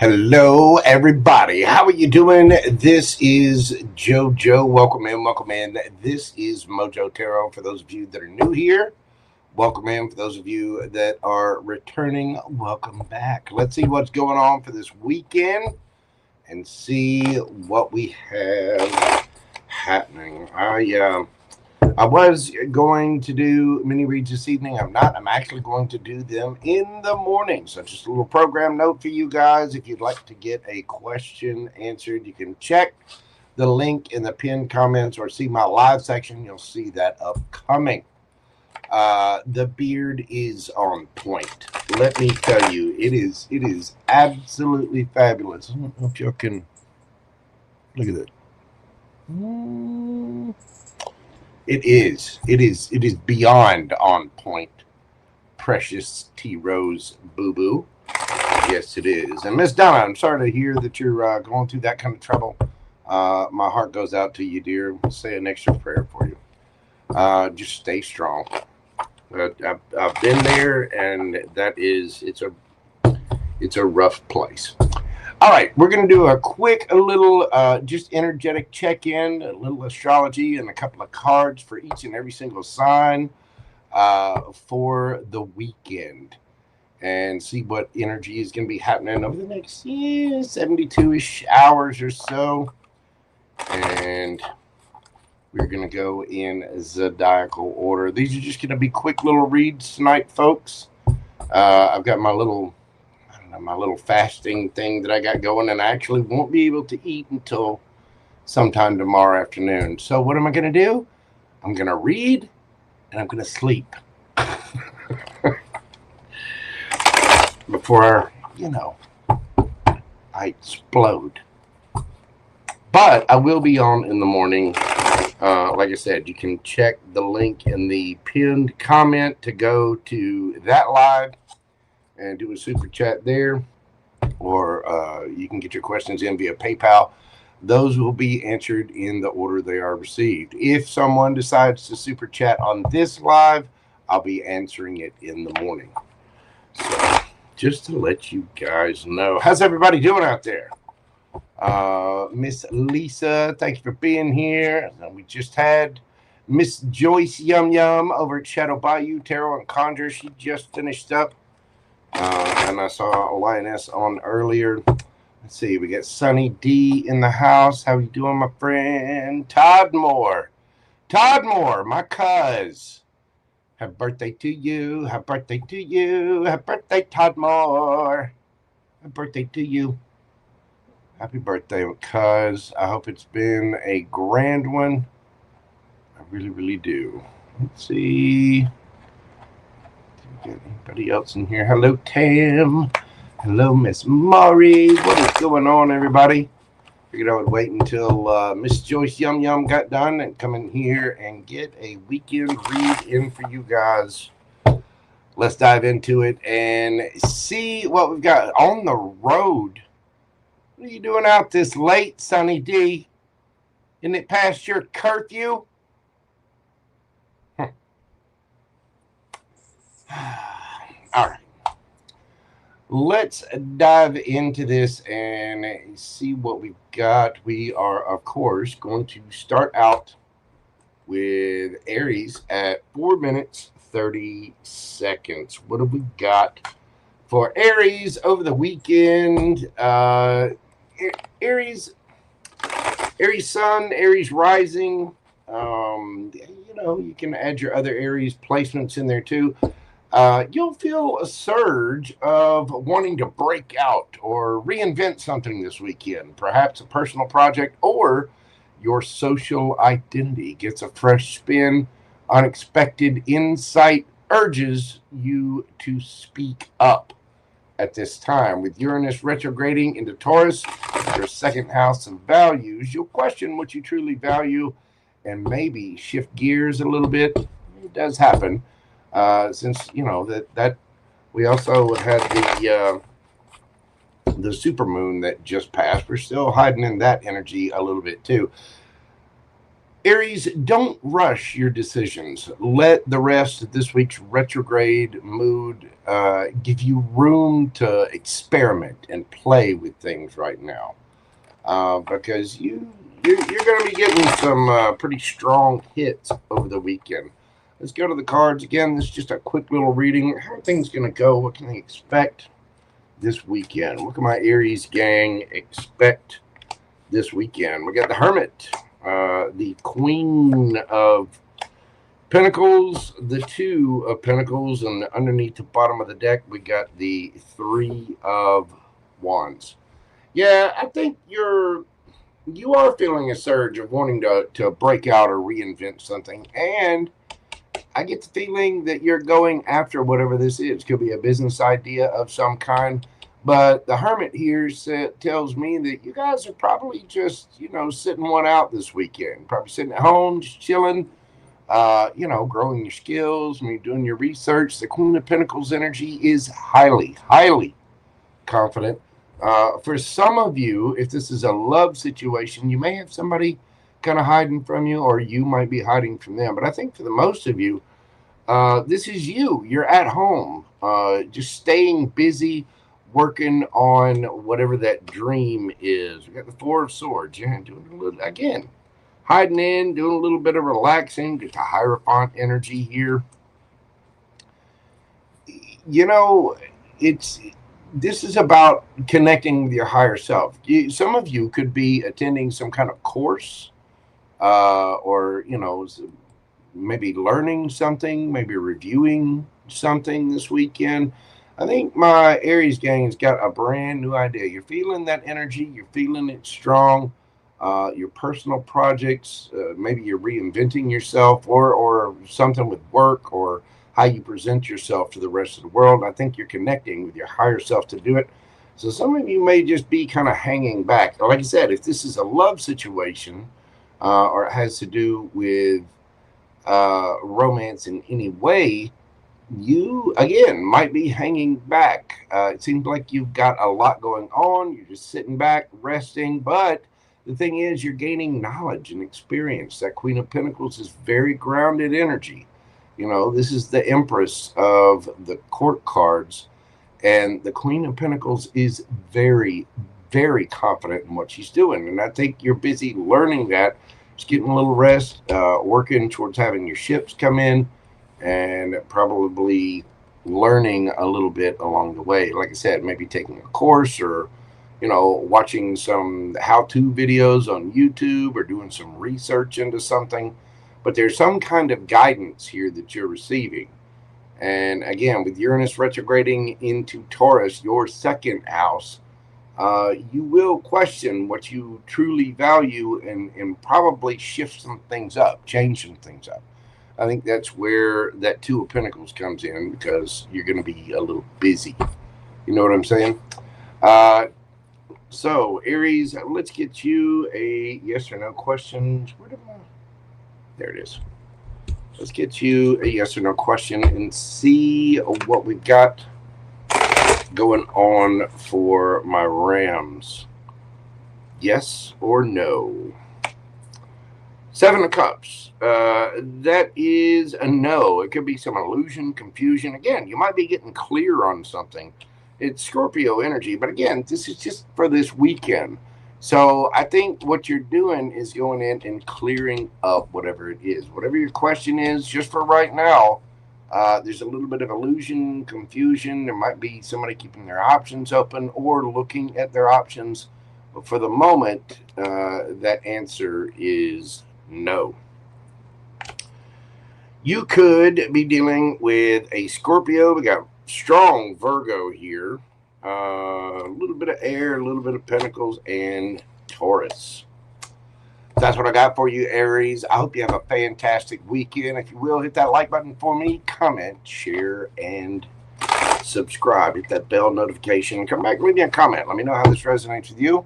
Hello, everybody. How are you doing? This is JoJo. Welcome in, welcome in. This is Mojo Tarot. For those of you that are new here, welcome in. For those of you that are returning, welcome back. Let's see what's going on for this weekend and see what we have happening. I was going to do mini reads this evening. I'm not. I'm actually going to do them in the morning. So just a little program note for you guys. If you'd like to get a question answered, you can check the link in the pinned comments or see my live section. You'll see that upcoming. The beard is on point. Let me tell you, it is absolutely fabulous. I don't know if y'all can look at that. It is beyond on point. Precious T Rose Boo Boo. Yes, it is. And Miss Donna, I'm sorry to hear that you're going through that kind of trouble. My heart goes out to you, dear. I'll say an extra prayer for you. Just stay strong. I've been there, and it's a rough place. All right, we're going to do a quick, little, just energetic check-in, a little astrology, and a couple of cards for each and every single sign for the weekend, and see what energy is going to be happening over the next 72-ish hours or so. And we're going to go in zodiacal order. These are just going to be quick little reads tonight, folks. I've got my little fasting thing that I got going, and I actually won't be able to eat until sometime tomorrow afternoon. So what am I going to do? I'm going to read, and I'm going to sleep before, I explode. But I will be on in the morning. Like I said, you can check the link in the pinned comment to go to that live and do a super chat there, or you can get your questions in via PayPal. Those will be answered in the order they are received. If someone decides to super chat on this live, I'll be answering it in the morning. So just to let you guys know. How's everybody doing out there? Miss Lisa, thank you for being here. And we just had Miss Joyce Yum Yum over at Shadow Bayou Tarot and Conjure. She just finished up. And I saw Lioness on earlier. Let's see, we got Sunny D in the house. How you doing, my friend? Todd Moore, my cuz. Happy birthday to you. Happy birthday to you. Happy birthday, Todd Moore. Happy birthday to you. Happy birthday, cuz. I hope it's been a grand one. I really, really do. Let's see. Anybody else in here? Hello, Tam. Hello, Miss Maury. What is going on, everybody? Figured I would wait until Miss Joyce Yum Yum got done and come in here and get a weekend read in for you guys. Let's dive into it and see what we've got on the road. What are you doing out this late, Sunny D? Isn't it past your curfew? All right, let's dive into this and see what we've got. We are, of course, going to start out with Aries at 4 minutes 30 seconds. What have we got for Aries over the weekend? Aries Sun, Aries Rising. You can add your other Aries placements in there too. You'll feel a surge of wanting to break out or reinvent something this weekend. Perhaps a personal project or your social identity gets a fresh spin. Unexpected insight urges you to speak up at this time. With Uranus retrograding into Taurus, your second house of values, you'll question what you truly value and maybe shift gears a little bit. It does happen. Since that we also had the supermoon that just passed. We're still hiding in that energy a little bit too. Aries, don't rush your decisions. Let the rest of this week's retrograde mood give you room to experiment and play with things right now. Because you're going to be getting some pretty strong hits over the weekend. Let's go to the cards again. This is just a quick little reading. How are things going to go? What can they expect this weekend? What can my Aries gang expect this weekend? We got the Hermit, the Queen of Pentacles, the Two of Pentacles, and underneath the bottom of the deck, we got the Three of Wands. Yeah, I think you are feeling a surge of wanting to break out or reinvent something, and I get the feeling that you're going after whatever this is. Could be a business idea of some kind. But the Hermit here tells me that you guys are probably just, sitting one out this weekend. Probably sitting at home, just chilling, growing your skills, doing your research. The Queen of Pentacles energy is highly, highly confident. For some of you, if this is a love situation, you may have somebody kind of hiding from you, or you might be hiding from them. But I think for the most of you, this is you. You're at home, just staying busy, working on whatever that dream is. We got the Four of Swords. Yeah, doing a little, again, hiding in, doing a little bit of relaxing, just a Hierophant energy here. This is about connecting with your higher self. Some of you could be attending some kind of course, or maybe learning something, maybe reviewing something this weekend. I think my Aries gang has got a brand new idea. You're feeling that energy. You're feeling it strong. Your personal projects, maybe you're reinventing yourself, or something with work, or how you present yourself to the rest of the world. I think you're connecting with your higher self to do it. So some of you may just be kind of hanging back. Like I said, if this is a love situation, or it has to do with romance in any way, you again might be hanging back. It seems like you've got a lot going on. You're just sitting back, resting. But the thing is, you're gaining knowledge and experience. That Queen of Pentacles is very grounded energy. This is the Empress of the court cards, and the Queen of Pentacles is very, very confident in what she's doing. And I think you're busy learning that, just getting a little rest, working towards having your ships come in, and probably learning a little bit along the way. Like I said, maybe taking a course, or watching some how-to videos on YouTube, or doing some research into something. But there's some kind of guidance here that you're receiving. And again, with Uranus retrograding into Taurus, your second house, you will question what you truly value, and probably shift some things up, change some things up. I think that's where that Two of Pentacles comes in, because you're going to be a little busy. You know what I'm saying? So, Aries, let's get you a yes or no question. There it is. Let's get you a yes or no question and see what we've got going on for my Rams. Yes or no? Seven of Cups. That is a no. It could be some illusion, confusion. Again, you might be getting clear on something. It's Scorpio energy. But again, this is just for this weekend. So I think what you're doing is going in and clearing up whatever it is. Whatever your question is, just for right now, there's a little bit of illusion, confusion. There might be somebody keeping their options open or looking at their options. But for the moment, that answer is no. You could be dealing with a Scorpio. We got strong Virgo here. A little bit of air, a little bit of Pentacles, and Taurus. That's what I got for you, Aries. I hope you have a fantastic weekend. If you will, hit that like button for me, comment, share, and subscribe. Hit that bell notification. Come back, leave me a comment. Let me know how this resonates with you.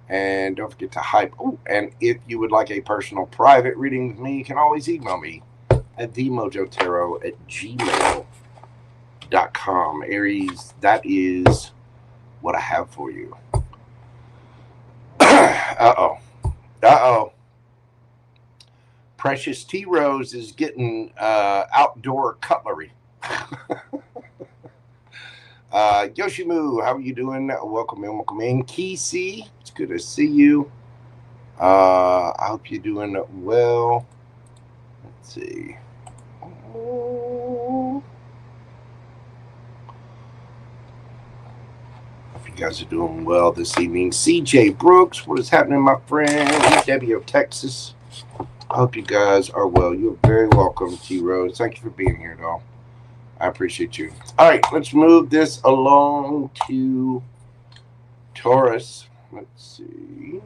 And don't forget to hype. Oh, and if you would like a personal private reading with me, you can always email me at themojotaro@gmail.com. Aries, that is what I have for you. Uh-oh. Precious T Rose is getting outdoor cutlery. Yoshimu, how are you doing? Welcome in, welcome in. Kisi, it's good to see you. I hope you're doing well. Let's see. Hope you guys are doing well this evening. CJ Brooks, what is happening, my friend? Debbie of Texas. I hope you guys are well. You're very welcome, T Rose. Thank you for being here, though. I appreciate you. All right, let's move this along to Taurus. Let's see.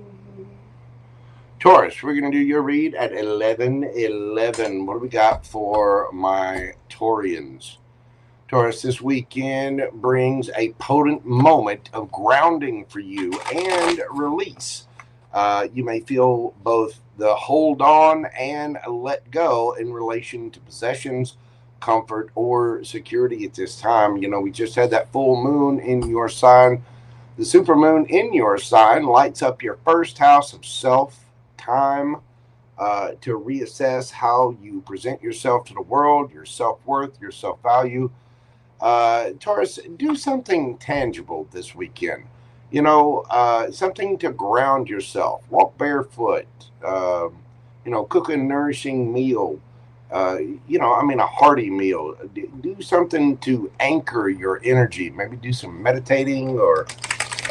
Taurus, we're going to do your read at 11:11. What do we got for my Taurians? Taurus, this weekend brings a potent moment of grounding for you and release. You may feel both the hold on and let go in relation to possessions, comfort, or security at this time. You know, we just had that full moon in your sign. The supermoon in your sign lights up your first house of self, time to reassess how you present yourself to the world, your self-worth, your self-value. Taurus, do something tangible this weekend. You know, something to ground yourself. Walk barefoot. You know, cook a nourishing meal. You know, I mean, a hearty meal. Do something to anchor your energy. Maybe do some meditating or,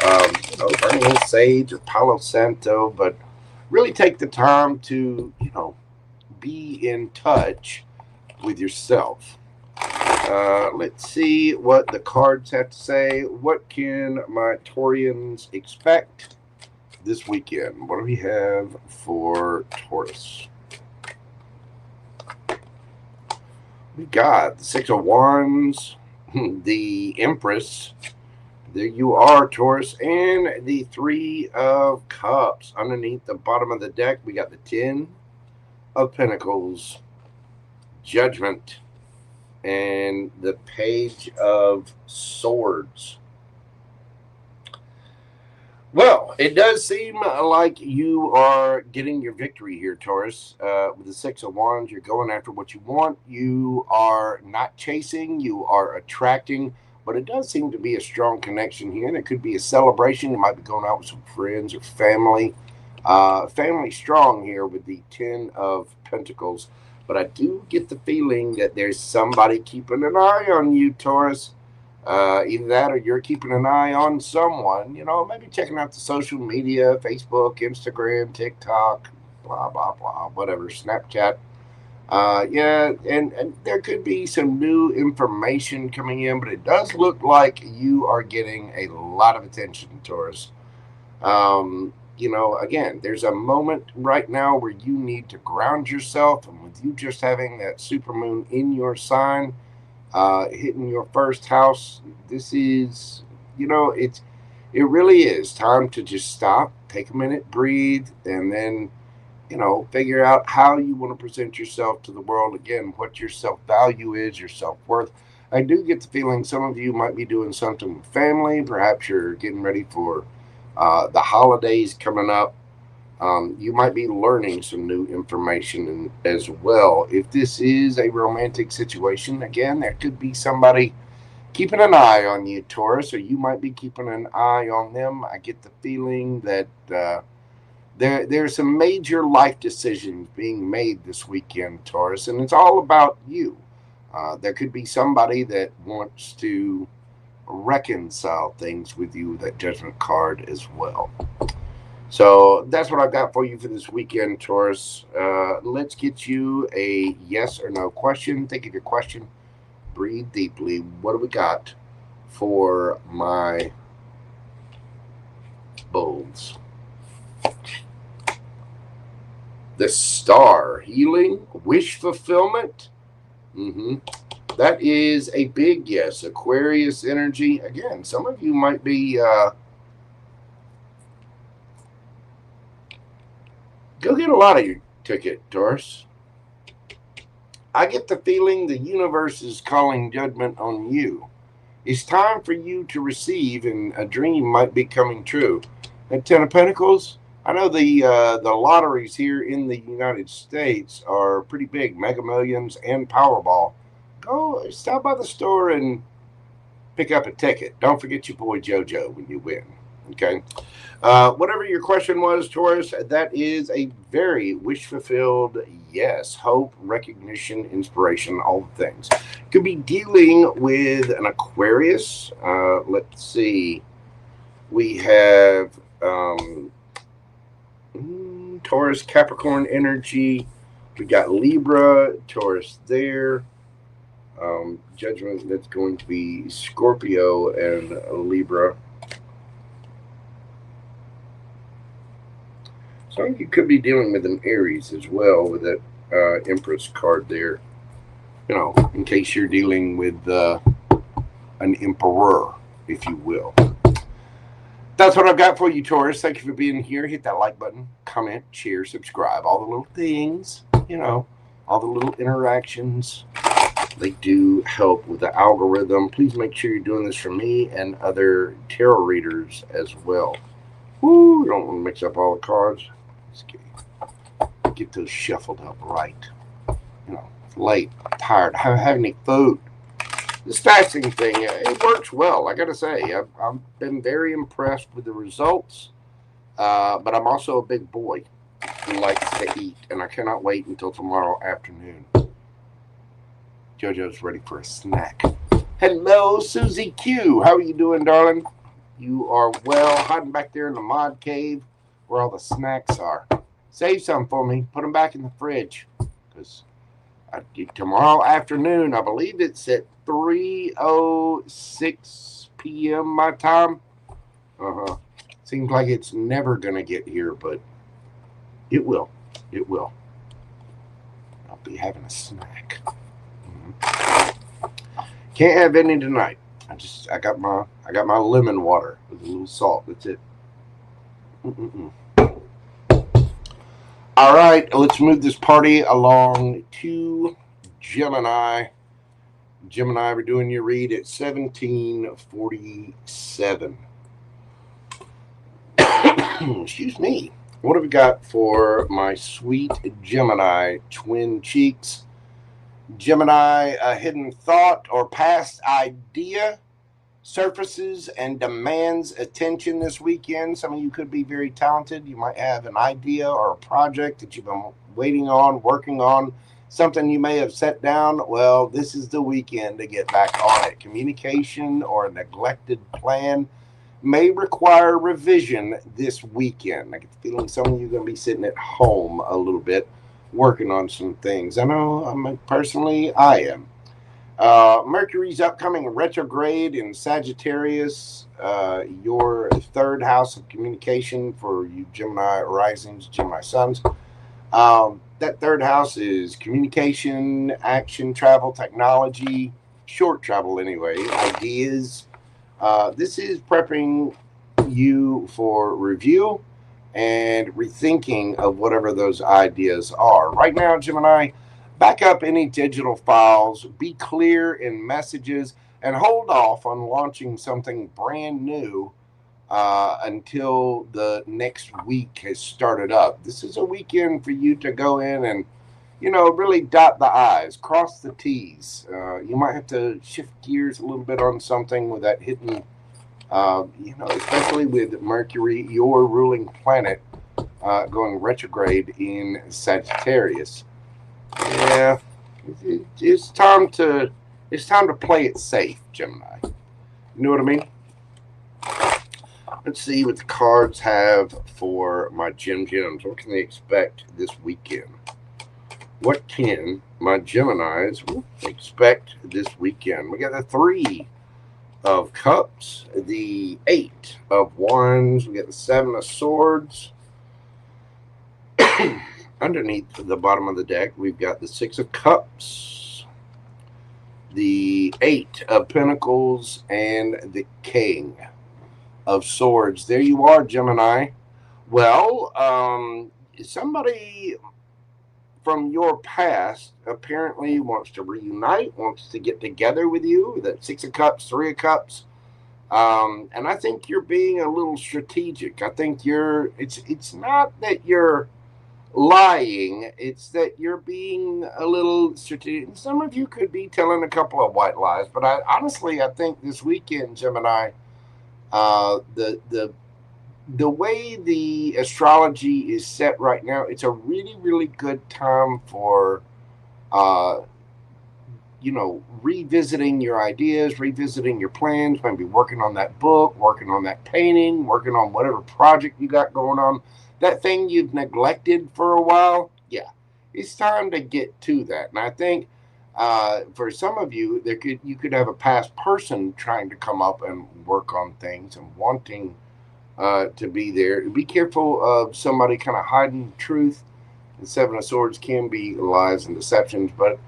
you know, burning a little sage or Palo Santo. But really take the time to, you know, be in touch with yourself. Let's see what the cards have to say. What can my Taurians expect this weekend? What do we have for Taurus? We got the Six of Wands, the Empress. There you are, Taurus, and the Three of Cups. Underneath the bottom of the deck, we got the Ten of Pentacles, Judgment, and the Page of Swords. Well, it does seem like you are getting your victory here, Taurus. With the Six of Wands, you're going after what you want. You are not chasing, you are attracting, but it does seem to be a strong connection here, and it could be a celebration. You might be going out with some friends or family. Family strong here with the Ten of Pentacles. But I do get the feeling that there's somebody keeping an eye on you, Taurus. Either that or you're keeping an eye on someone. You know, maybe checking out the social media, Facebook, Instagram, TikTok, blah, blah, blah, whatever, Snapchat. Yeah, and there could be some new information coming in, but it does look like you are getting a lot of attention, Taurus. You know, again, there's a moment right now where you need to ground yourself, and with you just having that supermoon in your sign, hitting your first house, this is, you know, it really is time to just stop, take a minute, breathe, and then, you know, figure out how you want to present yourself to the world. Again, what your self-value is, your self-worth. I do get the feeling some of you might be doing something with family. Perhaps you're getting ready for the holidays coming up. You might be learning some new information as well. If this is a romantic situation, again, there could be somebody keeping an eye on you, Taurus, or you might be keeping an eye on them. I get the feeling that there's some major life decisions being made this weekend, Taurus, and it's all about you. There could be somebody that wants to reconcile things with you, that Judgment card as well. So that's what I've got for you for this weekend, Taurus. Let's get you a yes or no question. Think of your question. Breathe deeply. What do we got for my bulls? The Star. Healing. Wish fulfillment. That is a big yes. Aquarius energy. Again, some of you might be... go get a lottery ticket, Taurus. I get the feeling the universe is calling judgment on you. It's time for you to receive, and a dream might be coming true. At Ten of Pentacles, I know the lotteries here in the United States are pretty big, Mega Millions and Powerball. Go stop by the store and pick up a ticket. Don't forget your boy JoJo when you win. Okay. Whatever your question was, Taurus, that is a very wish fulfilled yes. Hope, recognition, inspiration, all the things. Could be dealing with an Aquarius. Let's see. We have Taurus, Capricorn energy. We got Libra, Taurus there. Judgment, that's going to be Scorpio and Libra. So you could be dealing with an Aries as well with that Empress card there. You know, in case you're dealing with an Emperor, if you will. That's what I've got for you, Taurus. Thank you for being here. Hit that like button, comment, share, subscribe. All the little things, you know, all the little interactions. They do help with the algorithm. Please make sure you're doing this for me and other tarot readers as well. Woo, you don't want to mix up all the cards. Let's get those shuffled up right. You know, it's late, I'm tired, I haven't had any food. The stacking thing, it works well. I got to say, I've been very impressed with the results. But I'm also a big boy who likes to eat, and I cannot wait until tomorrow afternoon. JoJo's ready for a snack. Hello, Susie Q. How are you doing, darling? You are well, hiding back there in the mod cave where all the snacks are. Save some for me. Put them back in the fridge. Because tomorrow afternoon, I believe it's at 3:06 p.m. my time. Seems like it's never going to get here, but it will. It will. I'll be having a snack. Can't have any tonight. I got my lemon water with a little salt. That's it. All right, let's move this party along to Gemini. Gemini, we're doing your read at 1747. Excuse me. What have we got for my sweet Gemini twin cheeks? Gemini, a hidden thought or past idea surfaces and demands attention this weekend. Some of you could be very talented. You might have an idea or a project that you've been waiting on, working on, something you may have set down. Well, this is the weekend to get back on it. Communication or a neglected plan may require revision this weekend. I get the feeling some of you are going to be sitting at home a little bit working on some things. I know personally I am. Mercury's upcoming retrograde in Sagittarius, your third house of communication for you Gemini risings, Gemini suns. That third house is communication, action, travel, technology, short travel anyway, ideas. This is prepping you for review and rethinking of whatever those ideas are. Right now, Gemini, back up any digital files, be clear in messages, and hold off on launching something brand new until the next week has started up. This is a weekend for you to go in and, really dot the I's, cross the T's. You might have to shift gears a little bit on something with that hidden, especially with Mercury, your ruling planet, going retrograde in Sagittarius. Yeah, it's time to play it safe, Gemini. You know what I mean? Let's see what the cards have for my Gems. What can they expect this weekend? What can my Geminis expect this weekend? We got the 3 of Cups, the 8 of Wands, we got the 7 of Swords. Underneath the bottom of the deck, we've got the 6 of Cups, the 8 of Pentacles, and the King of Swords. There you are, Gemini. Well, somebody from your past apparently wants to reunite, wants to get together with you. That 6 of Cups, 3 of Cups. And I think you're being a little strategic. I think it's not that you're lying, it's that you're being a little strategic. Some of you could be telling a couple of white lies, but I think this weekend, Gemini, the way the astrology is set right now, it's a really, really good time for uh, revisiting your ideas, revisiting your plans, maybe working on that book, working on that painting, working on whatever project you got going on, that thing you've neglected for a while. Yeah, it's time to get to that. And I think for some of you, you could have a past person trying to come up and work on things and wanting to be there. Be careful of somebody kind of hiding the truth. The Seven of Swords can be lies and deceptions, but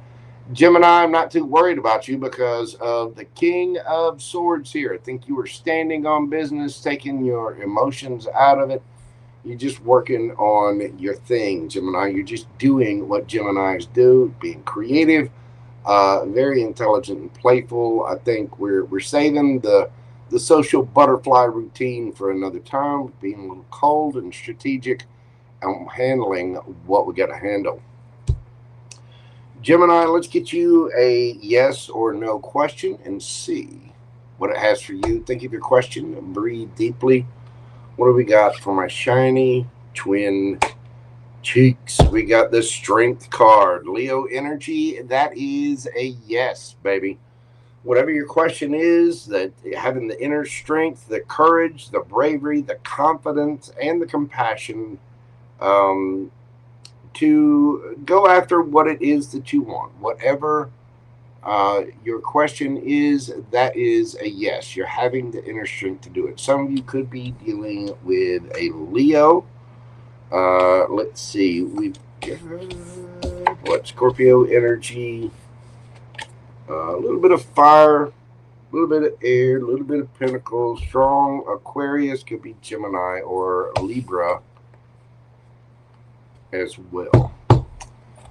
Gemini, I'm not too worried about you because of the King of Swords here. I think you are standing on business, taking your emotions out of it. You're just working on your thing, Gemini. You're just doing what Geminis do, being creative, very intelligent and playful. I think we're saving the social butterfly routine for another time, being a little cold and strategic and handling what we got to handle. Gemini, let's get you a yes or no question and see what it has for you. Think of your question and breathe deeply. What do we got for my shiny twin cheeks? We got the Strength card. Leo energy, that is a yes, baby. Whatever your question is, that having the inner strength, the courage, the bravery, the confidence, and the compassion to go after what it is that you want. Whatever your question is, that is a yes. You're having the inner strength to do it. Some of you could be dealing with a Leo. Let's see. We've got what? Scorpio energy. A little bit of fire, a little bit of air, a little bit of Pentacles. Strong Aquarius could be Gemini or Libra as well.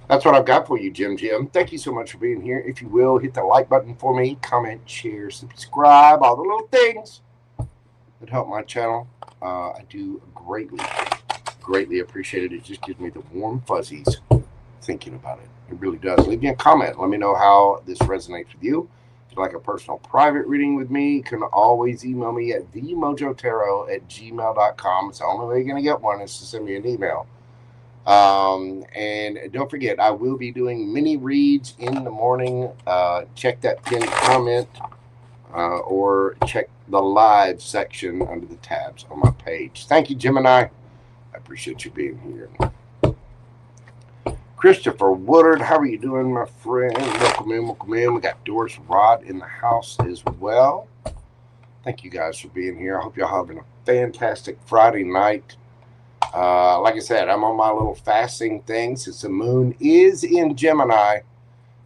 That's what I've got for you, Jim. Thank you so much for being here. If you will, hit the like button for me, comment, share, subscribe, all the little things that help my channel. I do greatly appreciate it. It just gives me the warm fuzzies thinking about it. It really does. Leave me a comment. Let me know how this resonates with you. If you'd like a personal private reading with me, you can always email me at themojotarot@gmail.com. It's the only way you're going to get one is to send me an email. And don't forget, I will be doing mini reads in the morning. Check that pinned comment or check the live section under the tabs on my page. Thank you, Gemini. I appreciate you being here. Christopher Woodard, how are you doing, my friend? Welcome in. We got Doris Rod in the house as well. Thank you guys for being here. I hope y'all having a fantastic Friday night. Like I said, I'm on my little fasting thing since the moon is in Gemini.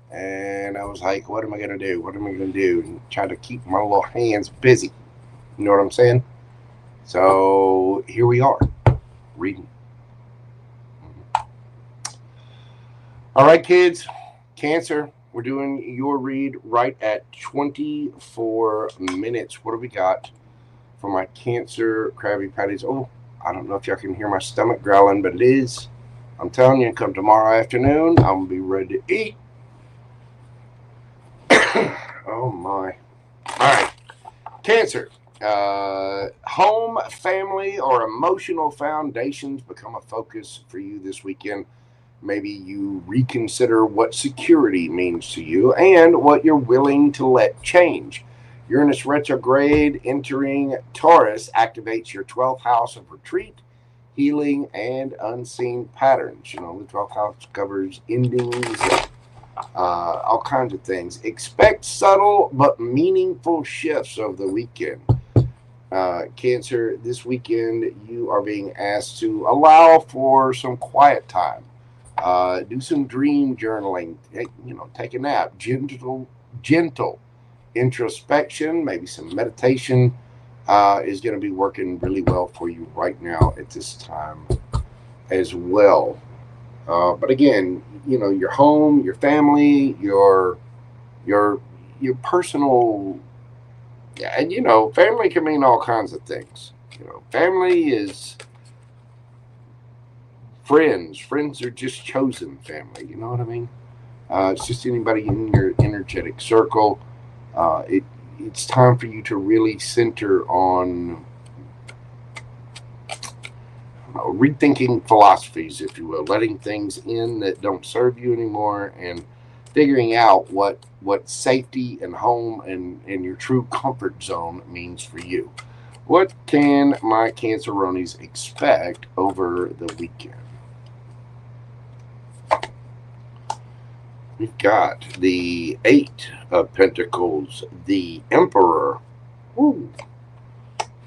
And I was like, what am I going to do? What am I going to do? And try to keep my little hands busy. You know what I'm saying? So here we are, reading. All right, kids. Cancer, we're doing your read right at 24 minutes. What do we got for my Cancer Krabby Patties? Oh, I don't know if y'all can hear my stomach growling, but it is. I'm telling you, come tomorrow afternoon, I'm going to be ready to eat. Oh, my. All right. Cancer. Home, family, or emotional foundations become a focus for you this weekend. Maybe you reconsider what security means to you and what you're willing to let change. Uranus retrograde entering Taurus activates your 12th house of retreat, healing, and unseen patterns. You know, the 12th house covers endings, all kinds of things. Expect subtle but meaningful shifts over the weekend. Cancer, this weekend you are being asked to allow for some quiet time. Do some dream journaling. Take a nap. Gentle introspection, maybe some meditation is going to be working really well for you right now at this time as well. But again, your home, your family, your personal Yeah, and you know, family can mean all kinds of things. You know, family is friends. Friends are just chosen family. You know what I mean? It's just anybody in your energetic circle. It's time for you to really center on rethinking philosophies, if you will, letting things in that don't serve you anymore, and figuring out what safety and home and your true comfort zone means for you. What can my Canceronis expect over the weekend? We've got the Eight of Pentacles, the Emperor. Woo.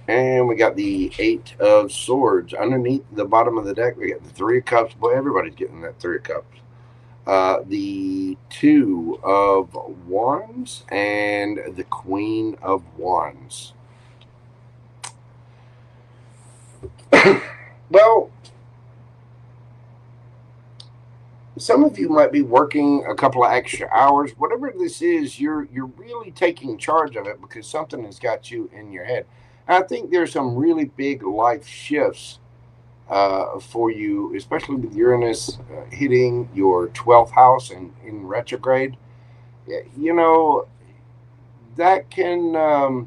And we got the Eight of Swords. Underneath the bottom of the deck, we got the Three of Cups. Boy, everybody's getting that Three of Cups. The Two of Wands and the Queen of Wands. Well, some of you might be working a couple of extra hours. Whatever this is, you're really taking charge of it because something has got you in your head. I think there's some really big life shifts for you, especially with Uranus hitting your 12th house and in retrograde. You know, that can,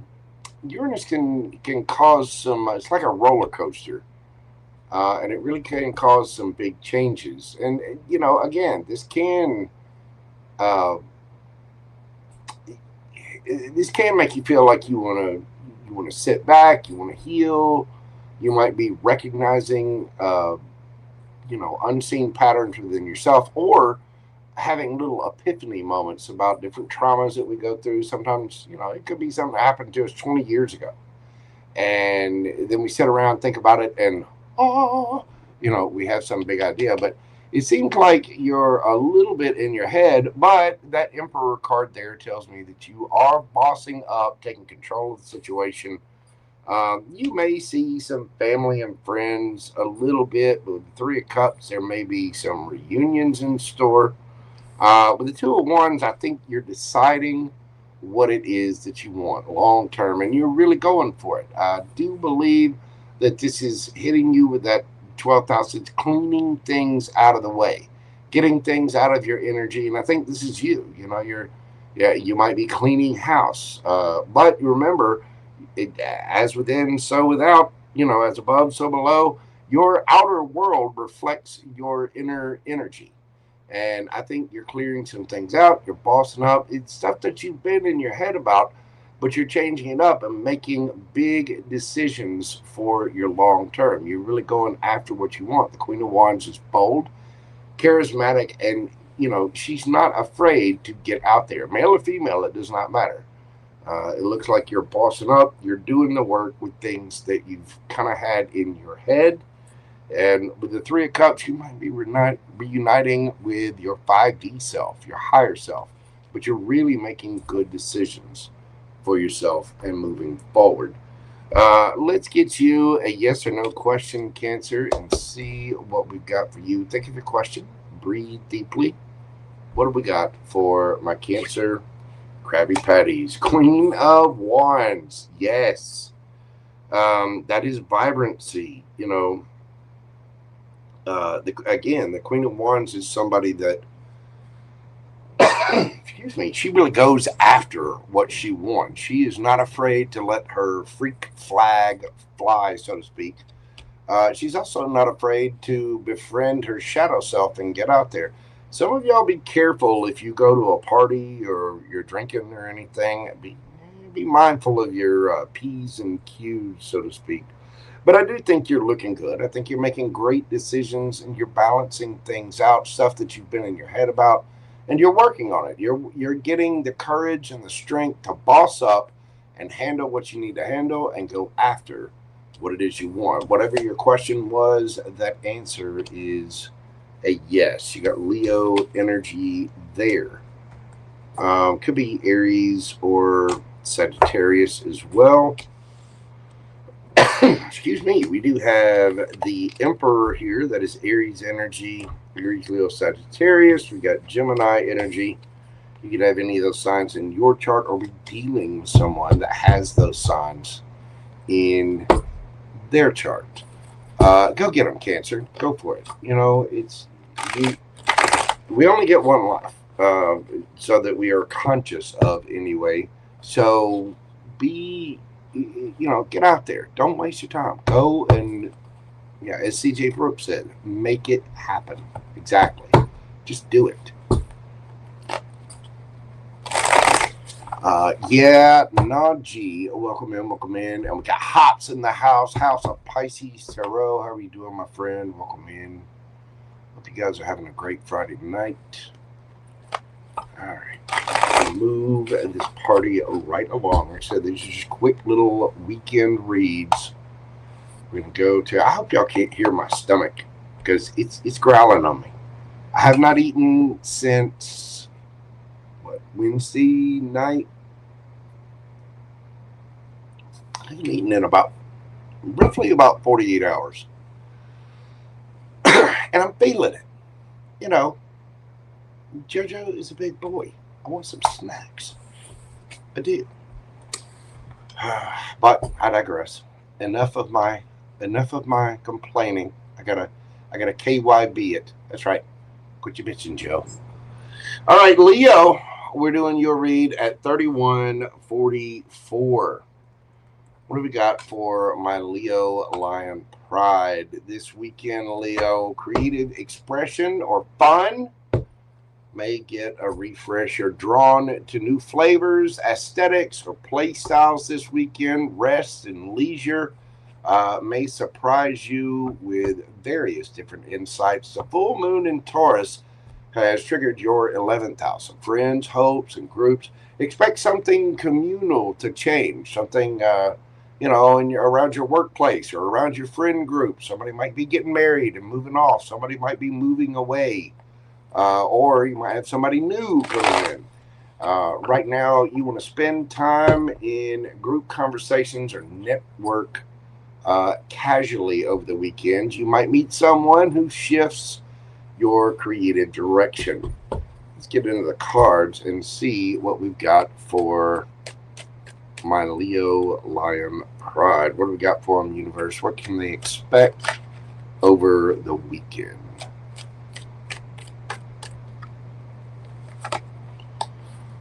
Uranus can cause some, it's like a roller coaster. And it really can cause some big changes. And, you know, again, uh, this can make you feel like you want to sit back, you want to heal. You might be recognizing, you know, unseen patterns within yourself, or having little epiphany moments about different traumas that we go through. Sometimes, you know, it could be something that happened to us 20 years ago. And then we sit around, think about it, and, oh, you know, we have some big idea. But it seems like you're a little bit in your head, but that Emperor card there tells me that you are bossing up, taking control of the situation. You may see some family and friends a little bit, but with the Three of Cups, there may be some reunions in store. With the Two of Wands, I think you're deciding what it is that you want long term, and you're really going for it. I do believe that this is hitting you with that 12th house. It's cleaning things out of the way, getting things out of your energy, and I think this is you. You know, you might be cleaning house, but remember, as within, so without. You know, as above, so below. Your outer world reflects your inner energy. And I think you're clearing some things out. You're bossing up. It's stuff that you've been in your head about, but you're changing it up and making big decisions for your long term. You're really going after what you want. The Queen of Wands is bold, charismatic, and, you know, she's not afraid to get out there. Male or female, it does not matter. It looks like you're bossing up. You're doing the work with things that you've kind of had in your head. And with the Three of Cups, you might be reuniting with your 5D self, your higher self, but you're really making good decisions for yourself and moving forward. Let's get you a yes or no question, Cancer, and see what we've got for you. Think of your question, breathe deeply. What have we got for my Cancer Krabby Patties? Queen of Wands, yes. That is vibrancy, you know. The Queen of Wands is somebody that, excuse me, she really goes after what she wants. She is not afraid to let her freak flag fly, so to speak. She's also not afraid to befriend her shadow self and get out there. Some of y'all be careful if you go to a party or you're drinking or anything. Be mindful of your P's and Q's, so to speak. But I do think you're looking good. I think you're making great decisions and you're balancing things out, stuff that you've been in your head about, and you're working on it. You're getting the courage and the strength to boss up and handle what you need to handle and go after what it is you want. Whatever your question was, that answer is a yes. You got Leo energy there. Could be Aries or Sagittarius as well. Excuse me, we do have the Emperor here. That is Aries energy. Aries, Leo, Sagittarius. We got Gemini energy. You could have any of those signs in your chart or be dealing with someone that has those signs in their chart. Go get them, Cancer. Go for it. You know, we only get one life, so that we are conscious of anyway. So get out there. Don't waste your time. Go and, yeah, as CJ Brooks said, make it happen. Exactly. Just do it. Najee, welcome in. And we got Hops in the house of Pisces Tarot. How are you doing, my friend? Welcome in. Hope you guys are having a great Friday night. All right, move this party right along. Like I said, these are just quick little weekend reads. We're gonna go to. I hope y'all can't hear my stomach because it's growling on me. I have not eaten since Wednesday night. I haven't eaten in roughly about 48 hours. And I'm feeling it. You know, JoJo is a big boy. I want some snacks. I do. But I digress. Enough of my complaining. I gotta KYB it. That's right. Quit your bitching, Joe. All right, Leo. We're doing your read at 3144. What do we got for my Leo Lion Pride this weekend, Leo? Creative expression or fun may get a refresh. You're drawn to new flavors, aesthetics, or play styles this weekend. Rest and leisure may surprise you with various different insights. The full moon in Taurus has triggered your 11th house of friends, hopes, and groups. Expect something communal to change, something around your workplace or around your friend group. Somebody might be getting married and moving off. Somebody might be moving away. Or you might have somebody new coming in. Right now, you want to spend time in group conversations or network casually over the weekend. You might meet someone who shifts your creative direction. Let's get into the cards and see what we've got for my Leo Lion Pride. What do we got for them, universe? What can they expect over the weekend?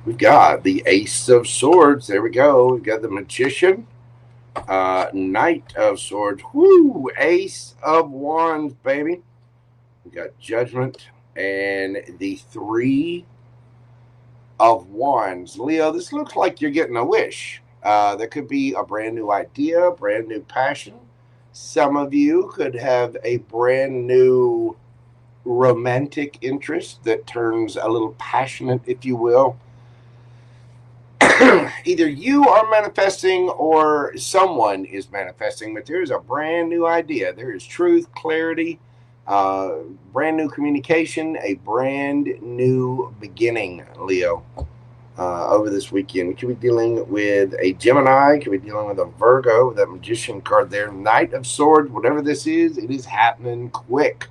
We've got the Ace of Swords. There we go. We've got the Magician. Knight of Swords. Woo! Ace of Wands, baby. We've got Judgment. And the Three of Wands. Leo, this looks like you're getting a wish. There could be a brand new idea, brand new passion. Some of you could have a brand new romantic interest that turns a little passionate, if you will. Either you are manifesting or someone is manifesting, but there is a brand new idea. There is truth, clarity, brand new communication, a brand new beginning, Leo. Over this weekend, we could be dealing with a Gemini, could be dealing with a Virgo, with that Magician card there. Knight of Swords, whatever this is, it is happening quick.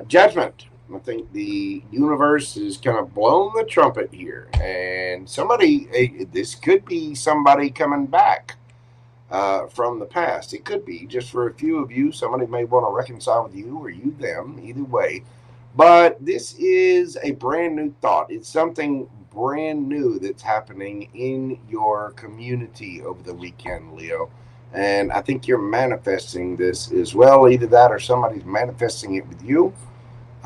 Judgment. I think the universe is kind of blowing the trumpet here, and this could be somebody coming back from the past. It could be just for a few of you. Somebody may want to reconcile with you or you them, either way. But this is a brand new thought. It's something brand new that's happening in your community over the weekend, Leo. And I think you're manifesting this as well. Either that or somebody's manifesting it with you.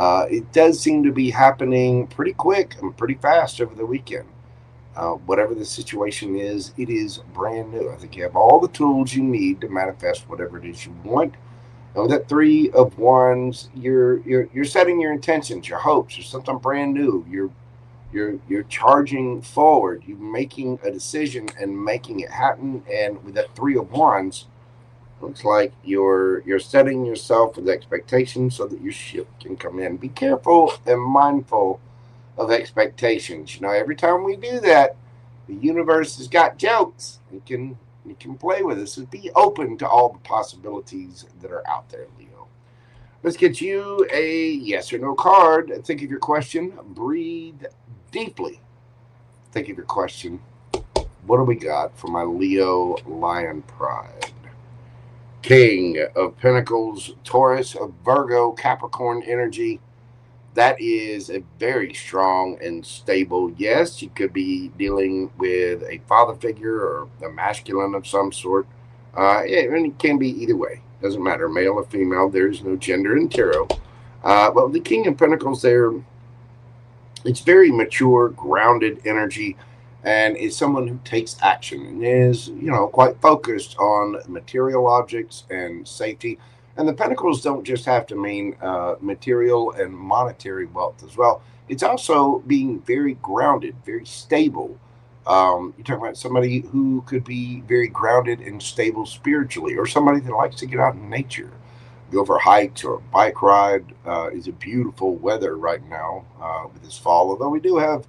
It does seem to be happening pretty quick and pretty fast over the weekend. Whatever the situation is, it is brand new. I think you have all the tools you need to manifest whatever it is you want. And with that Three of Wands, you're setting your intentions, your hopes, or something brand new. You're charging forward. You're making a decision and making it happen. And with that Three of Wands, looks like you're setting yourself with expectations so that your ship can come in. Be careful and mindful of expectations. You know, every time we do that, the universe has got jokes. It can play with us. So be open to all the possibilities that are out there, Leo. Let's get you a yes or no card. Think of your question. Breathe deeply. Thank you for your question. What do we got for my Leo Lion Pride? King of Pentacles, Taurus, of Virgo, Capricorn energy. That is a very strong and stable. Yes, you could be dealing with a father figure or a masculine of some sort. And it can be either way. Doesn't matter, male or female. There's no gender in tarot. Well, the King of Pentacles there, it's very mature, grounded energy, and is someone who takes action and is, quite focused on material objects and safety. And the pentacles don't just have to mean material and monetary wealth as well. It's also being very grounded, very stable. You're talking about somebody who could be very grounded and stable spiritually, or somebody that likes to get out in nature, go for hikes or a bike ride. Is a beautiful weather right now with this fall. Although we do have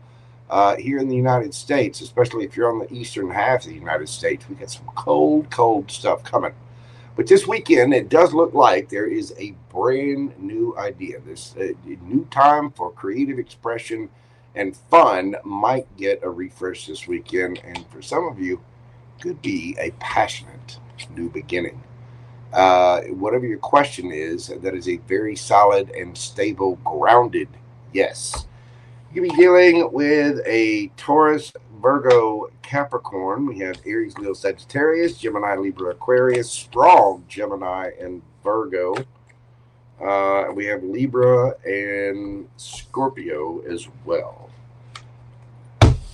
here in the United States, especially if you're on the eastern half of the United States, we got some cold stuff coming. But this weekend, it does look like there is a brand new idea. This new time for creative expression and fun might get a refresh this weekend. And for some of you, could be a passionate new beginning. Whatever your question is, that is a very solid and stable, grounded yes. You can be dealing with a Taurus, Virgo, Capricorn. We have Aries, Leo, Sagittarius, Gemini, Libra, Aquarius, strong Gemini and Virgo. We have Libra and Scorpio as well.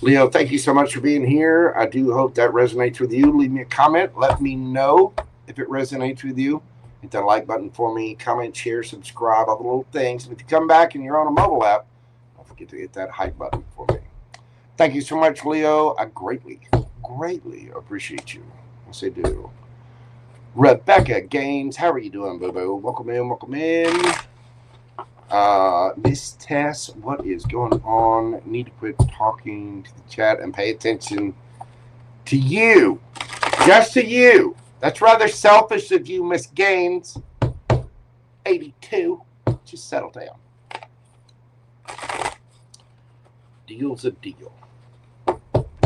Leo, thank you so much for being here. I do hope that resonates with you. Leave me a comment. Let me know if it resonates with you. Hit that like button for me. Comment, share, subscribe, all the little things. And if you come back and you're on a mobile app, don't forget to hit that hype button for me. Thank you so much, Leo. I greatly appreciate you. Yes, I do. Rebecca Gaines, how are you doing, boo-boo? Welcome in. Miss Tess, what is going on? Need to quit talking to the chat and pay attention to you. Just to you. That's rather selfish of you, Miss Gaines. 82. Just settle down. Deal's a deal. I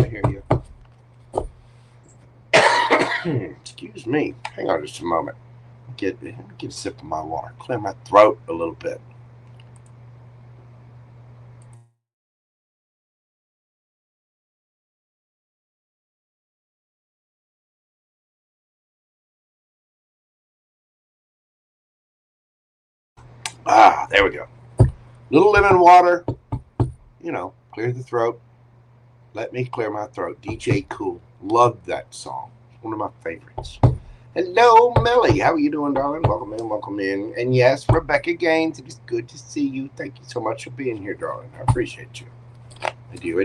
hear you. Excuse me. Hang on just a moment. Get a sip of my water. Clear my throat a little bit. There we go. Little lemon water. Clear the throat. Let me clear my throat. DJ Cool. Love that song. It's one of my favorites. Hello, Millie. How are you doing, darling? Welcome in. And yes, Rebecca Gaines, it is good to see you. Thank you so much for being here, darling. I appreciate you. I do.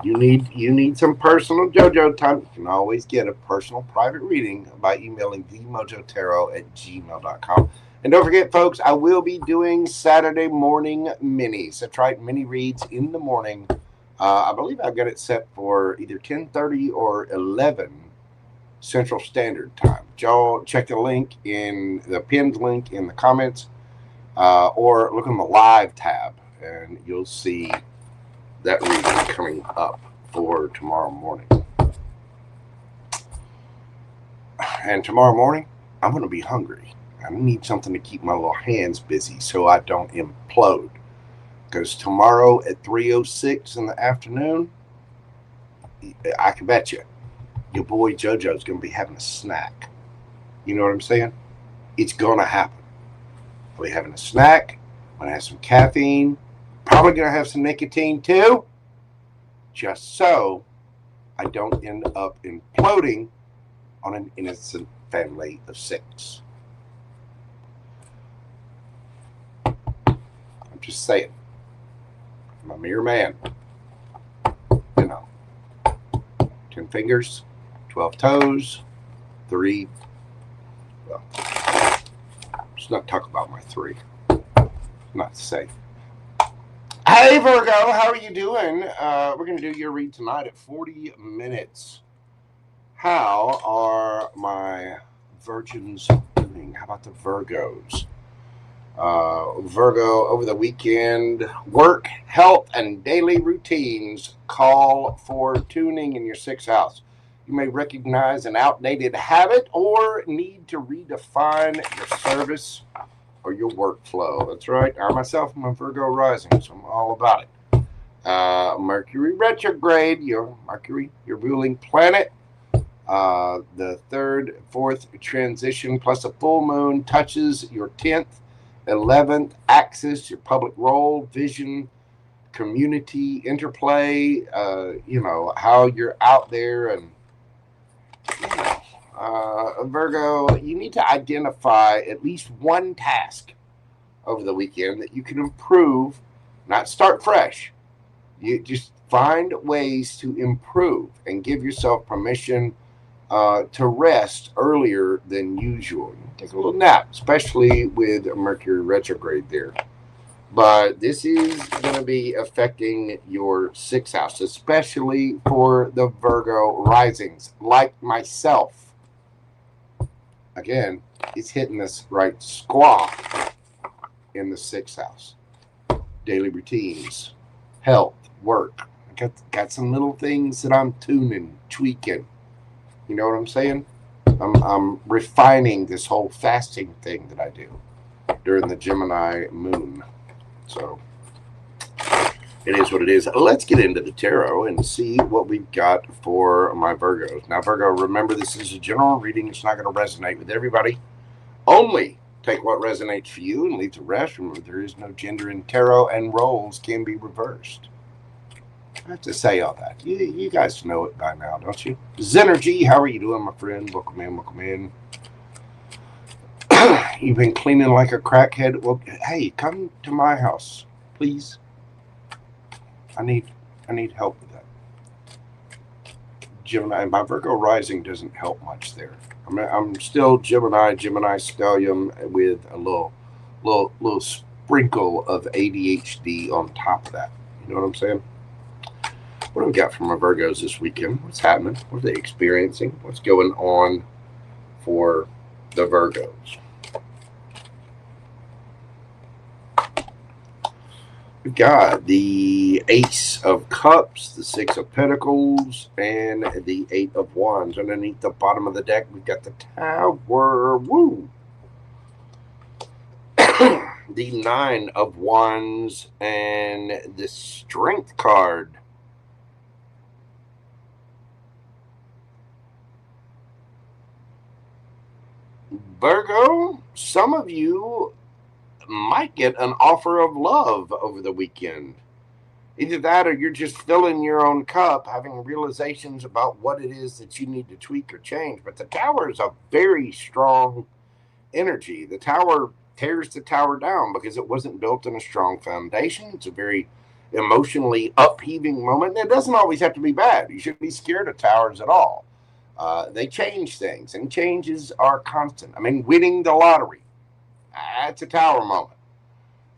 You need some personal JoJo time. You can always get a personal private reading by emailing themojotarot@gmail.com. And don't forget, folks, I will be doing Saturday morning minis. That's right, mini reads in the morning. I believe I've got it set for either 10:30 or 11 Central Standard Time. Y'all check the link in the pinned link in the comments, or look on the live tab, and you'll see that reading coming up for tomorrow morning. And tomorrow morning, I'm going to be hungry. I need something to keep my little hands busy so I don't implode. Because tomorrow at 3:06 in the afternoon, I can bet you, your boy JoJo's going to be having a snack. You know what I'm saying? It's going to happen. I'll be having a snack. I'm going to have some caffeine. Probably going to have some nicotine too. Just so I don't end up imploding on an innocent family of 6. I'm just saying. I'm a mere man. 10 fingers, 12 toes, 3. Well, let's not talk about my 3. Not safe. Hey, Virgo, how are you doing? We're going to do your read tonight at 40 minutes. How are my virgins doing? How about the Virgos? Virgo, over the weekend, work, health, and daily routines call for tuning in your sixth house. You may recognize an outdated habit or need to redefine your service or your workflow. That's right. I myself am a Virgo rising, so I'm all about it. Mercury retrograde, your ruling planet. The third, fourth transition plus a full moon touches your 10th, 11th axis, your public role, vision, community interplay, how you're out there. And Virgo, you need to identify at least one task over the weekend that you can improve, not start fresh. You just find ways to improve and give yourself permission to rest earlier than usual. Take a little nap, especially with Mercury retrograde there. But this is going to be affecting your sixth house, especially for the Virgo risings, like myself. Again, it's hitting us right squat in the sixth house. Daily routines, health, work. I got some little things that I'm tuning, tweaking. You know what I'm saying? I'm refining this whole fasting thing that I do during the Gemini moon. So it is what it is. Let's get into the tarot and see what we've got for my Virgos. Now, Virgo, remember this is a general reading. It's not going to resonate with everybody. Only take what resonates for you and leave the rest. Remember, there is no gender in tarot, and roles can be reversed. I have to say all that. You guys know it by now, don't you? Zenergy, how are you doing, my friend? Welcome in, welcome in. You've been cleaning like a crackhead. Well, hey, come to my house, please. I need help with that. Gemini, my Virgo rising doesn't help much there. I'm still Gemini stellium with a little sprinkle of ADHD on top of that. You know what I'm saying? What do we got from our Virgos this weekend? What's happening? What are they experiencing? What's going on for the Virgos? We've got the Ace of Cups, the Six of Pentacles, and the Eight of Wands. Underneath the bottom of the deck, we've got the Tower. Woo! The Nine of Wands and the Strength card. Virgo, some of you might get an offer of love over the weekend. Either that or you're just filling your own cup, having realizations about what it is that you need to tweak or change. But the Tower is a very strong energy. The Tower tears the tower down because it wasn't built on a strong foundation. It's a very emotionally upheaving moment. It doesn't always have to be bad. You shouldn't be scared of towers at all. They change things, and changes are constant. I mean, winning the lottery, that's a tower moment.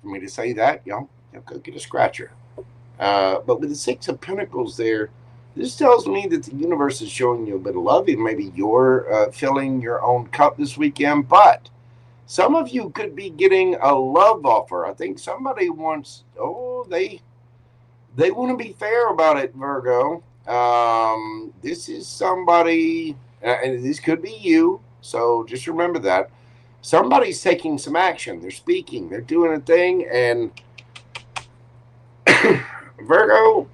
For me to say that, you'll go get a scratcher. But with the Six of Pentacles there, this tells me that the universe is showing you a bit of love. And maybe you're filling your own cup this weekend, but some of you could be getting a love offer. I think somebody wants, they want to be fair about it, Virgo. This is somebody, and this could be you, so just remember that. Somebody's taking some action. They're speaking. They're doing a thing, and Virgo,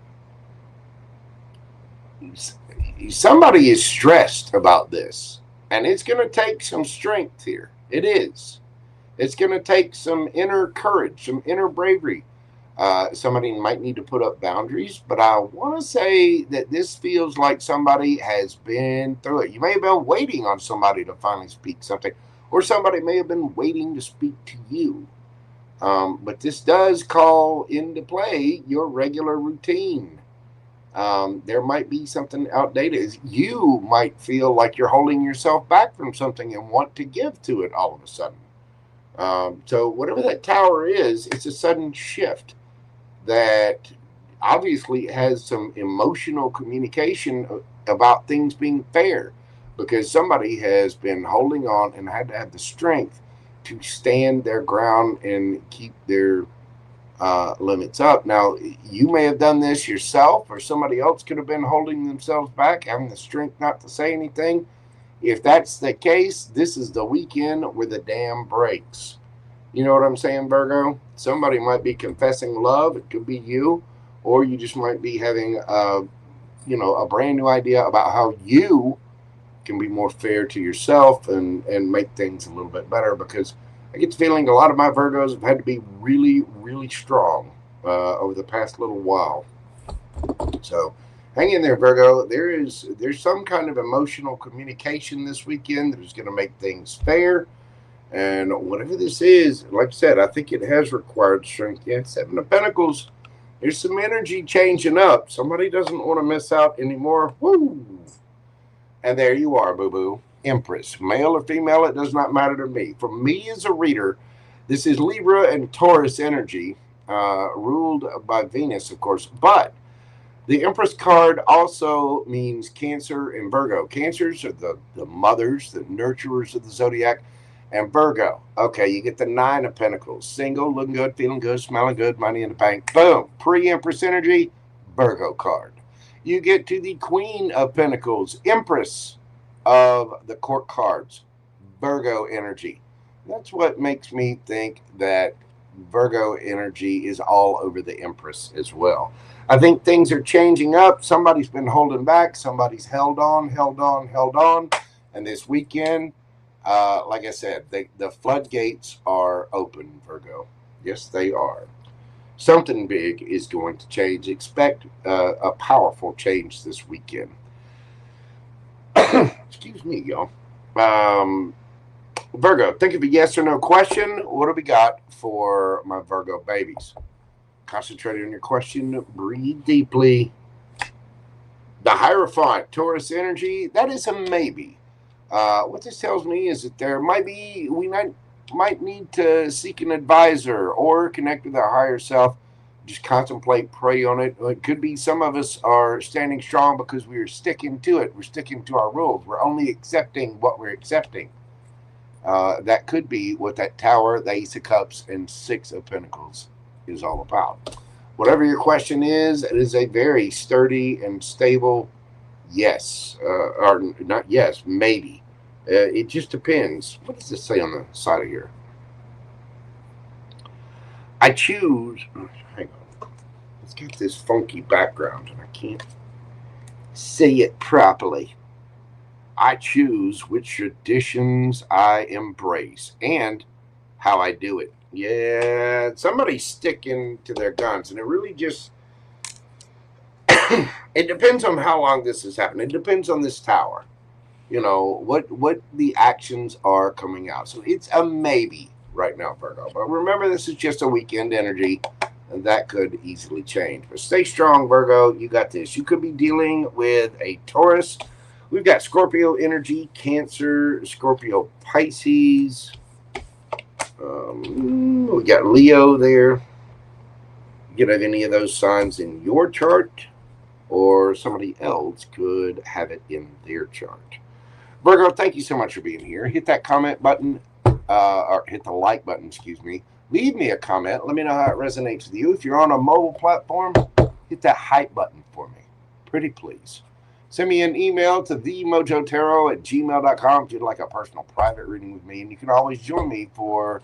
somebody is stressed about this, and it's going to take some strength here. It is. It's going to take some inner courage, some inner bravery. Somebody might need to put up boundaries, but I want to say that this feels like somebody has been through it. You may have been waiting on somebody to finally speak something, or somebody may have been waiting to speak to you. But this does call into play your regular routine. There might be something outdated. You might feel like you're holding yourself back from something and want to give to it all of a sudden. So whatever that tower is, it's a sudden shift that obviously has some emotional communication about things being fair, because somebody has been holding on and had to have the strength to stand their ground and keep their limits up. Now, you may have done this yourself, or somebody else could have been holding themselves back, having the strength not to say anything. If that's the case, this is the weekend where the dam breaks. You know what I'm saying, Virgo? Somebody might be confessing love. It could be you, or you just might be having a brand new idea about how you can be more fair to yourself and make things a little bit better, because I get the feeling a lot of my Virgos have had to be really, really strong over the past little while. So hang in there, Virgo. There's some kind of emotional communication this weekend that is going to make things fair. And whatever this is, like I said, I think it has required strength. Yeah, Seven of Pentacles. There's some energy changing up. Somebody doesn't want to miss out anymore. Woo! And there you are, boo-boo. Empress. Male or female, it does not matter to me. For me as a reader, this is Libra and Taurus energy, ruled by Venus, of course. But the Empress card also means Cancer and Virgo. Cancers are the mothers, the nurturers of the zodiac. And Virgo, okay, you get the Nine of Pentacles. Single, looking good, feeling good, smelling good, money in the bank. Boom. Pre-Empress energy, Virgo card. You get to the Queen of Pentacles, Empress of the Court cards, Virgo energy. That's what makes me think that Virgo energy is all over the Empress as well. I think things are changing up. Somebody's been holding back. Somebody's held on. And this weekend, like I said, the floodgates are open, Virgo. Yes, they are. Something big is going to change. Expect a powerful change this weekend. Excuse me, y'all. Virgo, think of a yes or no question. What do we got for my Virgo babies? Concentrate on your question. Breathe deeply. The Hierophant, Taurus energy, that is a maybe. What this tells me is that we might need to seek an advisor or connect with our higher self. Just contemplate, pray on it. It could be some of us are standing strong because we are sticking to it. We're sticking to our rules. We're only accepting what we're accepting. That could be what that Tower, the Ace of Cups, and Six of Pentacles is all about. Whatever your question is, it is a very sturdy and stable yes, or not yes, maybe. It just depends. What does this say on the side of here? I choose. Hang on. It's got this funky background, and I can't see it properly. I choose which traditions I embrace and how I do it. Yeah, somebody's sticking to their guns, and it really just it depends on how long this is happening. It depends on this Tower. You know, what the actions are coming out. So it's a maybe right now, Virgo. But remember, this is just a weekend energy, and that could easily change. But stay strong, Virgo. You got this. You could be dealing with a Taurus. We've got Scorpio energy, Cancer, Scorpio, Pisces. We got Leo there. You have any of those signs in your chart, or somebody else could have it in their chart. Virgo, thank you so much for being here. Hit that comment button, or hit the like button, excuse me. Leave me a comment. Let me know how it resonates with you. If you're on a mobile platform, hit that hype button for me. Pretty please. Send me an email to themojotaro@gmail.com if you'd like a personal private reading with me. And you can always join me for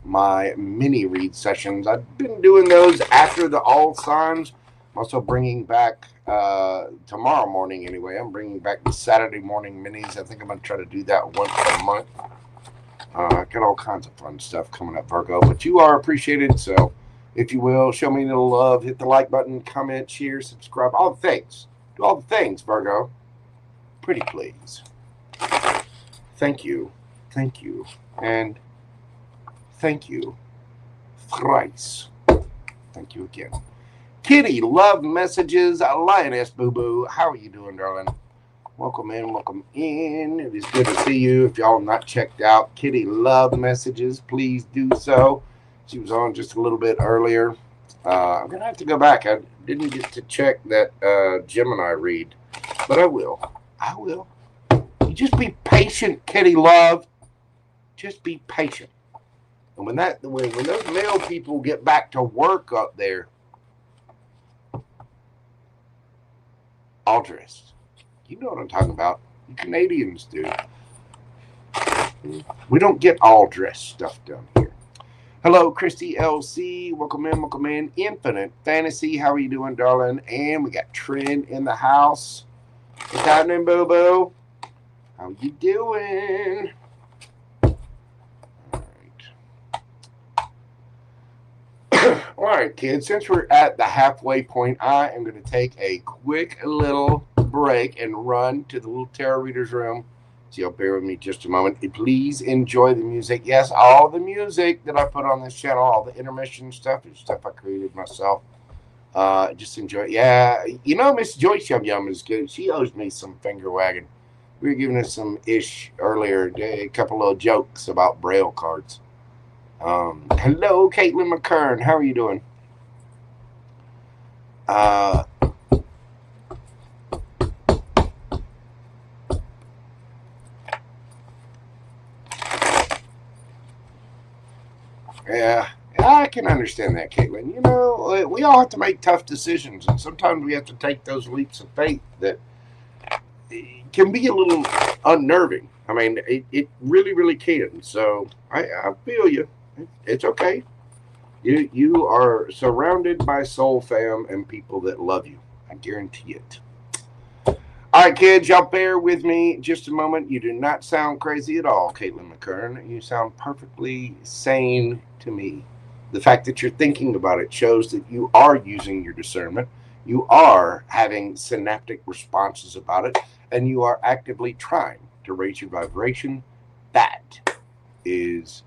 my mini read sessions. I've been doing those after the all signs. I'm also bringing back tomorrow morning anyway. I'm bringing back the Saturday morning minis. I think I'm going to try to do that once a month. Got all kinds of fun stuff coming up, Virgo. But you are appreciated. So if you will, show me a little love. Hit the like button, comment, share, subscribe. All the things. Do all the things, Virgo. Pretty please. Thank you. Thank you. And thank you thrice. Thank you again. Kitty, love messages. Lioness Boo Boo. How are you doing, darling? Welcome in. Welcome in. It is good to see you. If y'all not checked out Kitty love messages, please do so. She was on just a little bit earlier. I'm going to have to go back. I didn't get to check that Gemini read, but I will. I will. You just be patient, Kitty love. Just be patient. And when those male people get back to work up there, all dressed. You know what I'm talking about. You Canadians do. We don't get all dressed stuff done here. Hello, Christy LC. Welcome in, welcome in. Infinite Fantasy. How are you doing, darling? And we got Trent in the house. What's happening, Boo Boo? How you doing? All right, kids, since we're at the halfway point, I am going to take a quick little break and run to the little tarot reader's room. So you'll bear with me just a moment. Please enjoy the music. Yes, all the music that I put on this channel, all the intermission stuff is stuff I created myself. Just enjoy it. Yeah, you know, Miss Joyce Yum Yum is good. She owes me some finger wagging. We were giving us some ish earlier, a couple of jokes about Braille cards. Hello, Caitlin McKern. How are you doing? Yeah, I can understand that, Caitlin. You know, we all have to make tough decisions, and sometimes we have to take those leaps of faith that can be a little unnerving. I mean, it really, really can. So I feel you. It's okay. You are surrounded by soul fam and people that love you. I guarantee it. All right, kids, y'all bear with me just a moment. You do not sound crazy at all, Caitlin McKern. You sound perfectly sane to me. The fact that you're thinking about it shows that you are using your discernment. You are having synaptic responses about it, and you are actively trying to raise your vibration. That is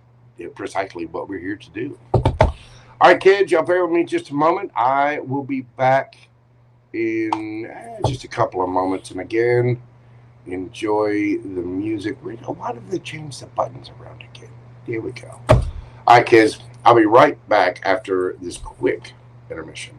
precisely what we're here to do. All right, kids, y'all bear with me just a moment. I will be back in just a couple of moments. And again, enjoy the music. Why did they change the buttons around again? Here we go. All right, kids, I'll be right back after this quick intermission.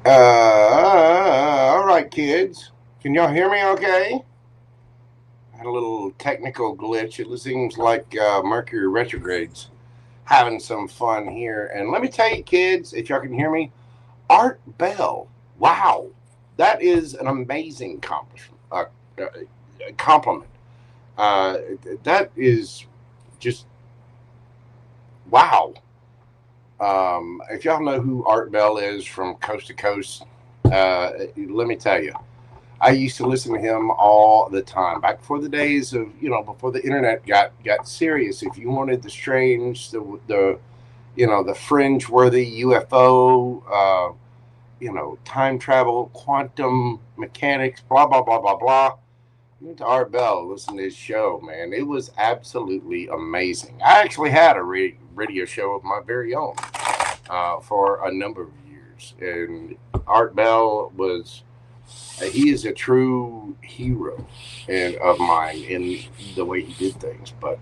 All right, kids. Can y'all hear me okay? I had a little technical glitch. It seems like Mercury retrograde's having some fun here. And let me tell you, kids, if y'all can hear me, Art Bell. Wow. That is an amazing compliment. That is just wow. If y'all know who Art Bell is from Coast to Coast, let me tell you, I used to listen to him all the time back before the days of, before the internet got serious. If you wanted the strange, the fringe worthy UFO, time travel, quantum mechanics, blah blah blah blah blah. You went to Art Bell, listen to his show, man. It was absolutely amazing. I actually had a radio show of my very own for a number of years, and Art Bell he is a true hero of mine in the way he did things. But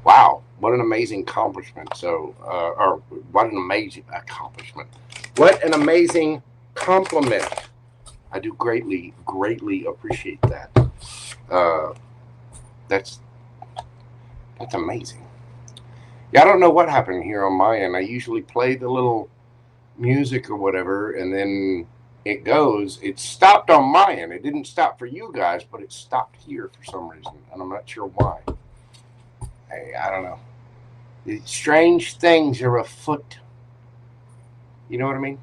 wow, what an amazing accomplishment! Or what an amazing accomplishment! What an amazing compliment! I do greatly appreciate that. That's amazing. Yeah, I don't know what happened here on my end. I usually play the little music or whatever, and then it stopped on my end. It didn't stop for you guys, but it stopped here for some reason, and I'm not sure why. Hey, I don't know. Strange things are afoot. You know what I mean?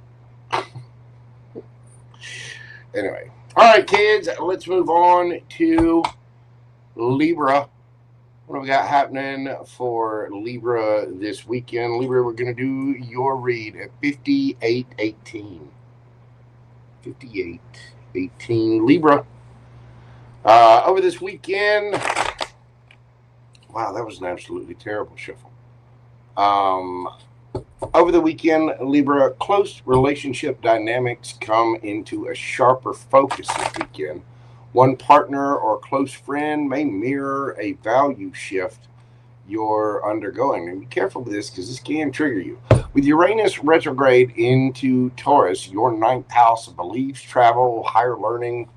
Anyway. All right, kids, let's move on to Libra. What do we got happening for Libra this weekend? Libra, we're going to do your read at 5818. 5818. Libra. Over this weekend. Wow, that was an absolutely terrible shuffle. Over the weekend, Libra, close relationship dynamics come into a sharper focus this weekend. One partner or close friend may mirror a value shift you're undergoing. And be careful with this because this can trigger you. With Uranus retrograde into Taurus, your ninth house of beliefs, travel, higher learning,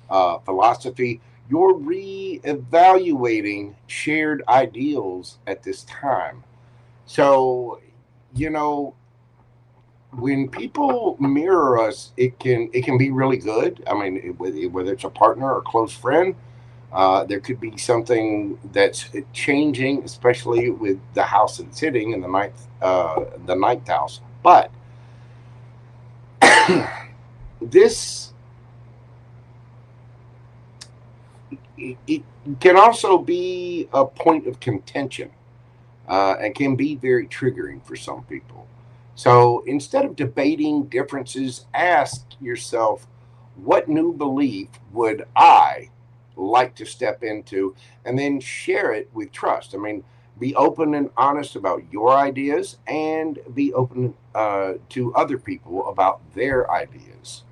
philosophy, you're re-evaluating shared ideals at this time. So, when people mirror us, it can be really good. I mean, whether it's a partner or a close friend, there could be something that's changing, especially with the house that's hitting in the ninth house. But this it can also be a point of contention. And can be very triggering for some people. So instead of debating differences, ask yourself, what new belief would I like to step into? And then share it with trust. I mean, be open and honest about your ideas and be open to other people about their ideas.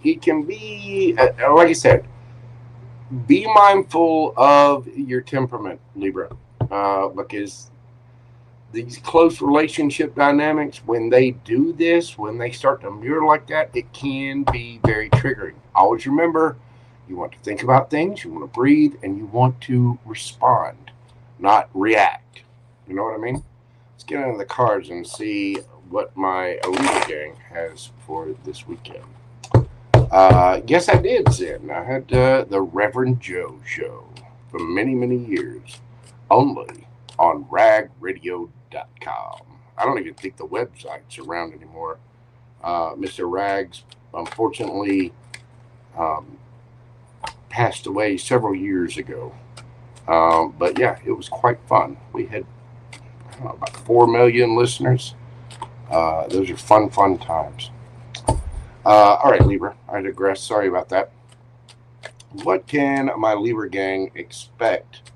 It can be, like I said, be mindful of your temperament, Libra, because these close relationship dynamics, when they do this, when they start to mirror like that, it can be very triggering. Always remember, you want to think about things, you want to breathe, and you want to respond, not react. You know what I mean? Let's get into the cards and see what my Libra gang has for this weekend. Yes, I did, Zen. I had the Reverend Joe show for many, many years, only on ragradio.com. I don't even think the website's around anymore. Mr. Rags, unfortunately, passed away several years ago. But yeah, it was quite fun. We had about 4 million listeners. Those are fun times. All right, Libra, I digress. Sorry about that. What can my Libra gang expect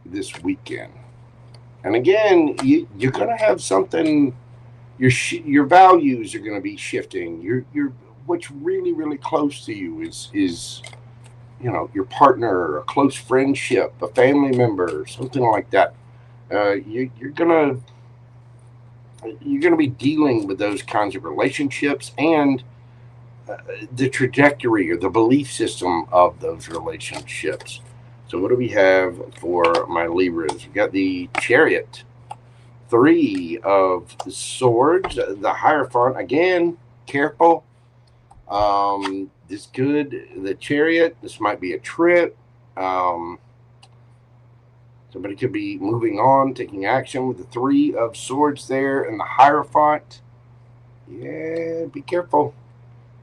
this weekend? And again, you're going to have something. Your values are going to be shifting. Your what's really close to you is your partner, a close friendship, a family member, something like that. You're gonna you're going to be dealing with those kinds of relationships and the trajectory or the belief system of those relationships. So what do we have for my Libras? We've got the Chariot, 3 of Swords, the Hierophant. Again, careful. This could, the Chariot, this might be a trip. Somebody could be moving on, taking action with the 3 of Swords there and the Hierophant. Yeah, be careful.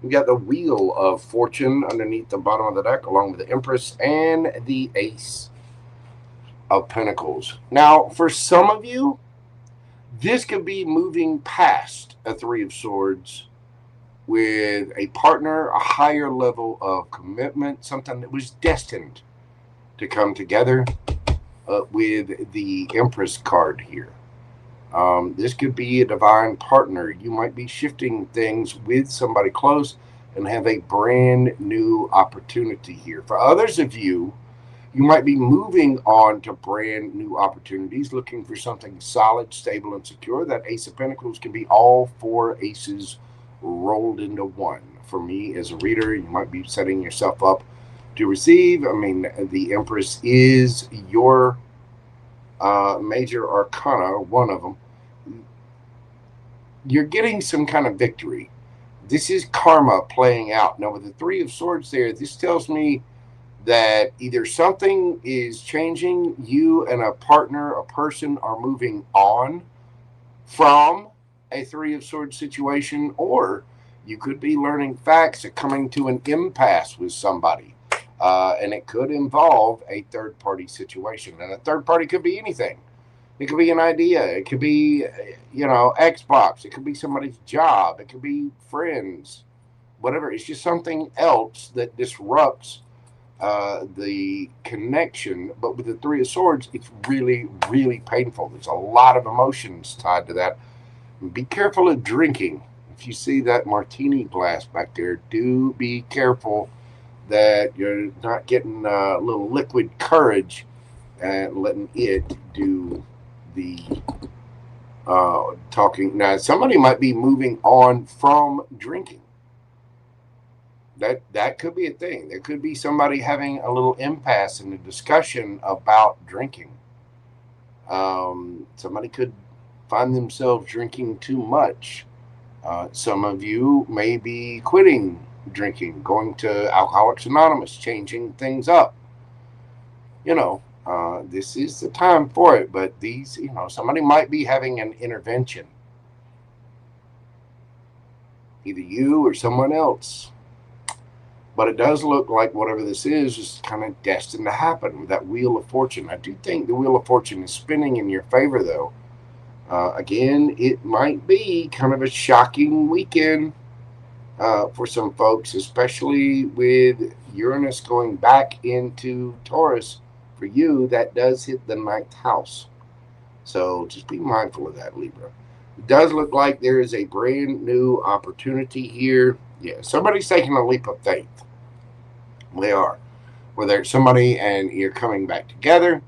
We got the Wheel of Fortune underneath the bottom of the deck, along with the Empress and the Ace of Pentacles. Now, for some of you, this could be moving past a 3 of Swords with a partner, a higher level of commitment, something that was destined to come together with the Empress card here. This could be a divine partner. You might be shifting things with somebody close and have a brand new opportunity here. For others of you, you might be moving on to brand new opportunities, looking for something solid, stable, and secure. That Ace of Pentacles can be all 4 aces rolled into one. For me, as a reader, you might be setting yourself up to receive. I mean, the Empress is your major arcana, one of them. You're getting some kind of victory. This is karma playing out. Now, with the 3 of Swords there, this tells me that either something is changing, you and a partner, a person are moving on from a 3 of Swords situation, or you could be learning facts or coming to an impasse with somebody. And it could involve a third-party situation. And a third party could be anything. It could be an idea. It could be, Xbox. It could be somebody's job. It could be friends. Whatever. It's just something else that disrupts the connection. But with the 3 of Swords, it's really, really painful. There's a lot of emotions tied to that. Be careful of drinking. If you see that martini glass back there, do be careful that you're not getting a little liquid courage and letting it do the talking. Now, somebody might be moving on from drinking. That could be a thing. There could be somebody having a little impasse in the discussion about drinking. Somebody could find themselves drinking too much. Some of you may be quitting drinking, going to Alcoholics Anonymous, changing things up. This is the time for it, but these, somebody might be having an intervention. Either you or someone else. But it does look like whatever this is kind of destined to happen with that Wheel of Fortune. I do think the Wheel of Fortune is spinning in your favor, though. Again, it might be kind of a shocking weekend for some folks, especially with Uranus going back into Taurus. For you, that does hit the 9th house. So just be mindful of that, Libra. It does look like there is a brand new opportunity here. Yeah, somebody's taking a leap of faith. They are. Whether it's somebody and you're coming back together,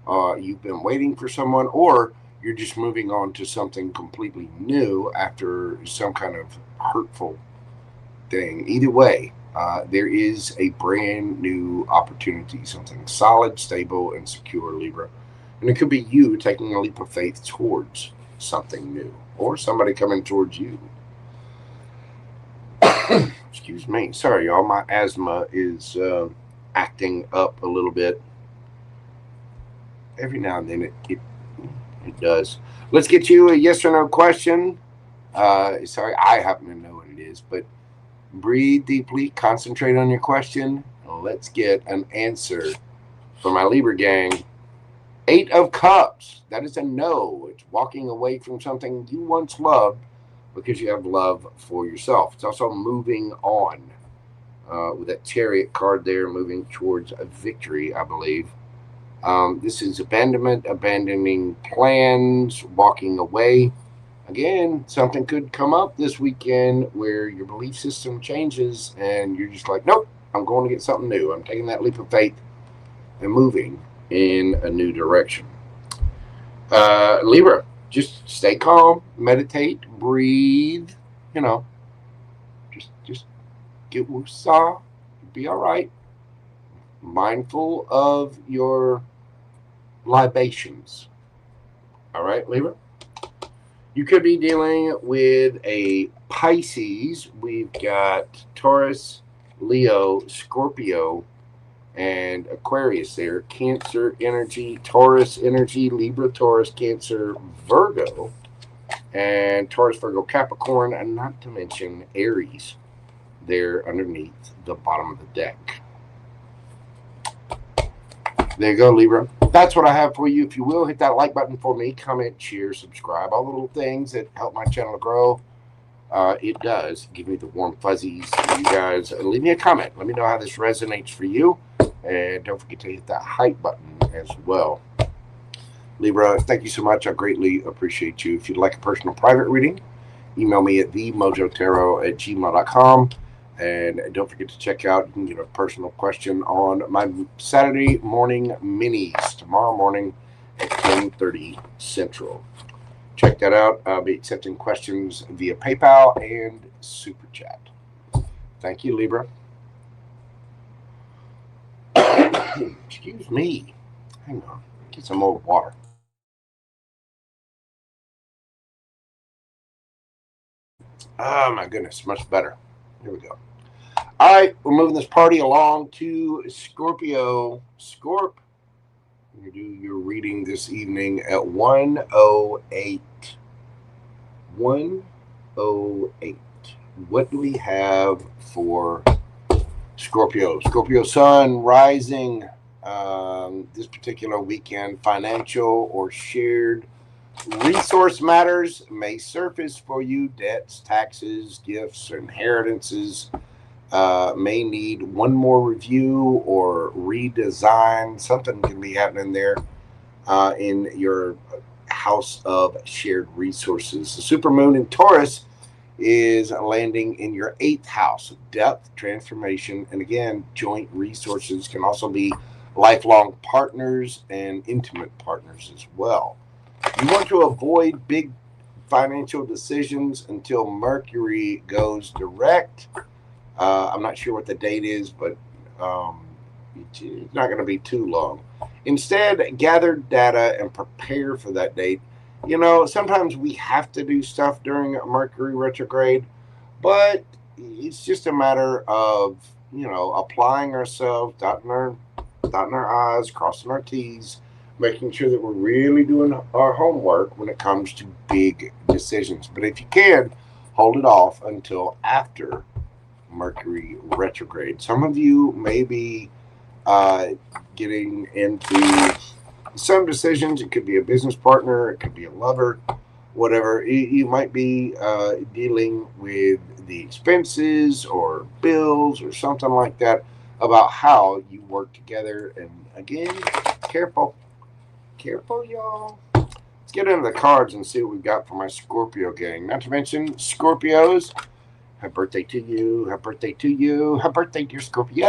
you've been waiting for someone, or you're just moving on to something completely new after some kind of hurtful thing. Either way, there is a brand new opportunity, something solid, stable, and secure, Libra. And it could be you taking a leap of faith towards something new, or somebody coming towards you. Excuse me. Sorry, y'all. My asthma is acting up a little bit. Every now and then it does. Let's get you a yes or no question. Sorry, I happen to know what it is, but breathe deeply, concentrate on your question, and let's get an answer for my Libra gang. 8 of Cups. That is a no. It's walking away from something you once loved because you have love for yourself. It's also moving on with that Chariot card there, moving towards a victory, I believe. This is abandonment, abandoning plans, walking away. Again, something could come up this weekend where your belief system changes and you're just like, nope, I'm going to get something new. I'm taking that leap of faith and moving in a new direction. Libra, just stay calm, meditate, breathe, you know, just get woosah, be all right. Mindful of your libations. All right, Libra? You could be dealing with a Pisces. We've got Taurus, Leo, Scorpio, and Aquarius there. Cancer energy, Taurus energy, Libra, Taurus, Cancer, Virgo, and Taurus, Virgo, Capricorn, and not to mention Aries there underneath the bottom of the deck. There you go, Libra. That's what I have for you. If you will, hit that like button for me, comment, share, subscribe, all the little things that help my channel grow. It does give me the warm fuzzies. You guys, leave me a comment. Let me know how this resonates for you. And don't forget to hit that hype button as well. Libra, thank you so much. I greatly appreciate you. If you'd like a personal private reading, email me at themojotaro@gmail.com. And don't forget to check out, you can get a personal question on my Saturday morning minis tomorrow morning at 10:30 Central. Check that out. I'll be accepting questions via PayPal and Super Chat. Thank you, Libra. Excuse me. Hang on. Get some more water. Oh, my goodness. Much better. Here we go. All right. We're moving this party along to Scorpio. Scorp. You do your reading this evening at 1:08. 1:08. What do we have for Scorpio? Scorpio Sun rising this particular weekend. Financial or shared resource matters may surface for you. Debts, taxes, gifts, inheritances may need one more review or redesign. Something can be happening there in your house of shared resources. The supermoon in Taurus is landing in your 8th house. Depth, transformation, and again, joint resources can also be lifelong partners and intimate partners as well. You want to avoid big financial decisions until Mercury goes direct. I'm not sure what the date is, but it's not going to be too long. Instead, gather data and prepare for that date. You know, sometimes we have to do stuff during Mercury retrograde, but it's just a matter of, you know, applying ourselves, dotting our I's, crossing our T's, making sure that we're really doing our homework when it comes to big decisions. But if you can, hold it off until after Mercury retrograde. Some of you may be getting into some decisions. It could be a business partner, it could be a lover, whatever. You might be dealing with the expenses or bills or something like that about how you work together. And again, careful, y'all. Let's get into the cards and see what we've got for my Scorpio gang. Not to mention Scorpios. Happy birthday to you. Happy birthday to you. Happy birthday, dear Scorpio.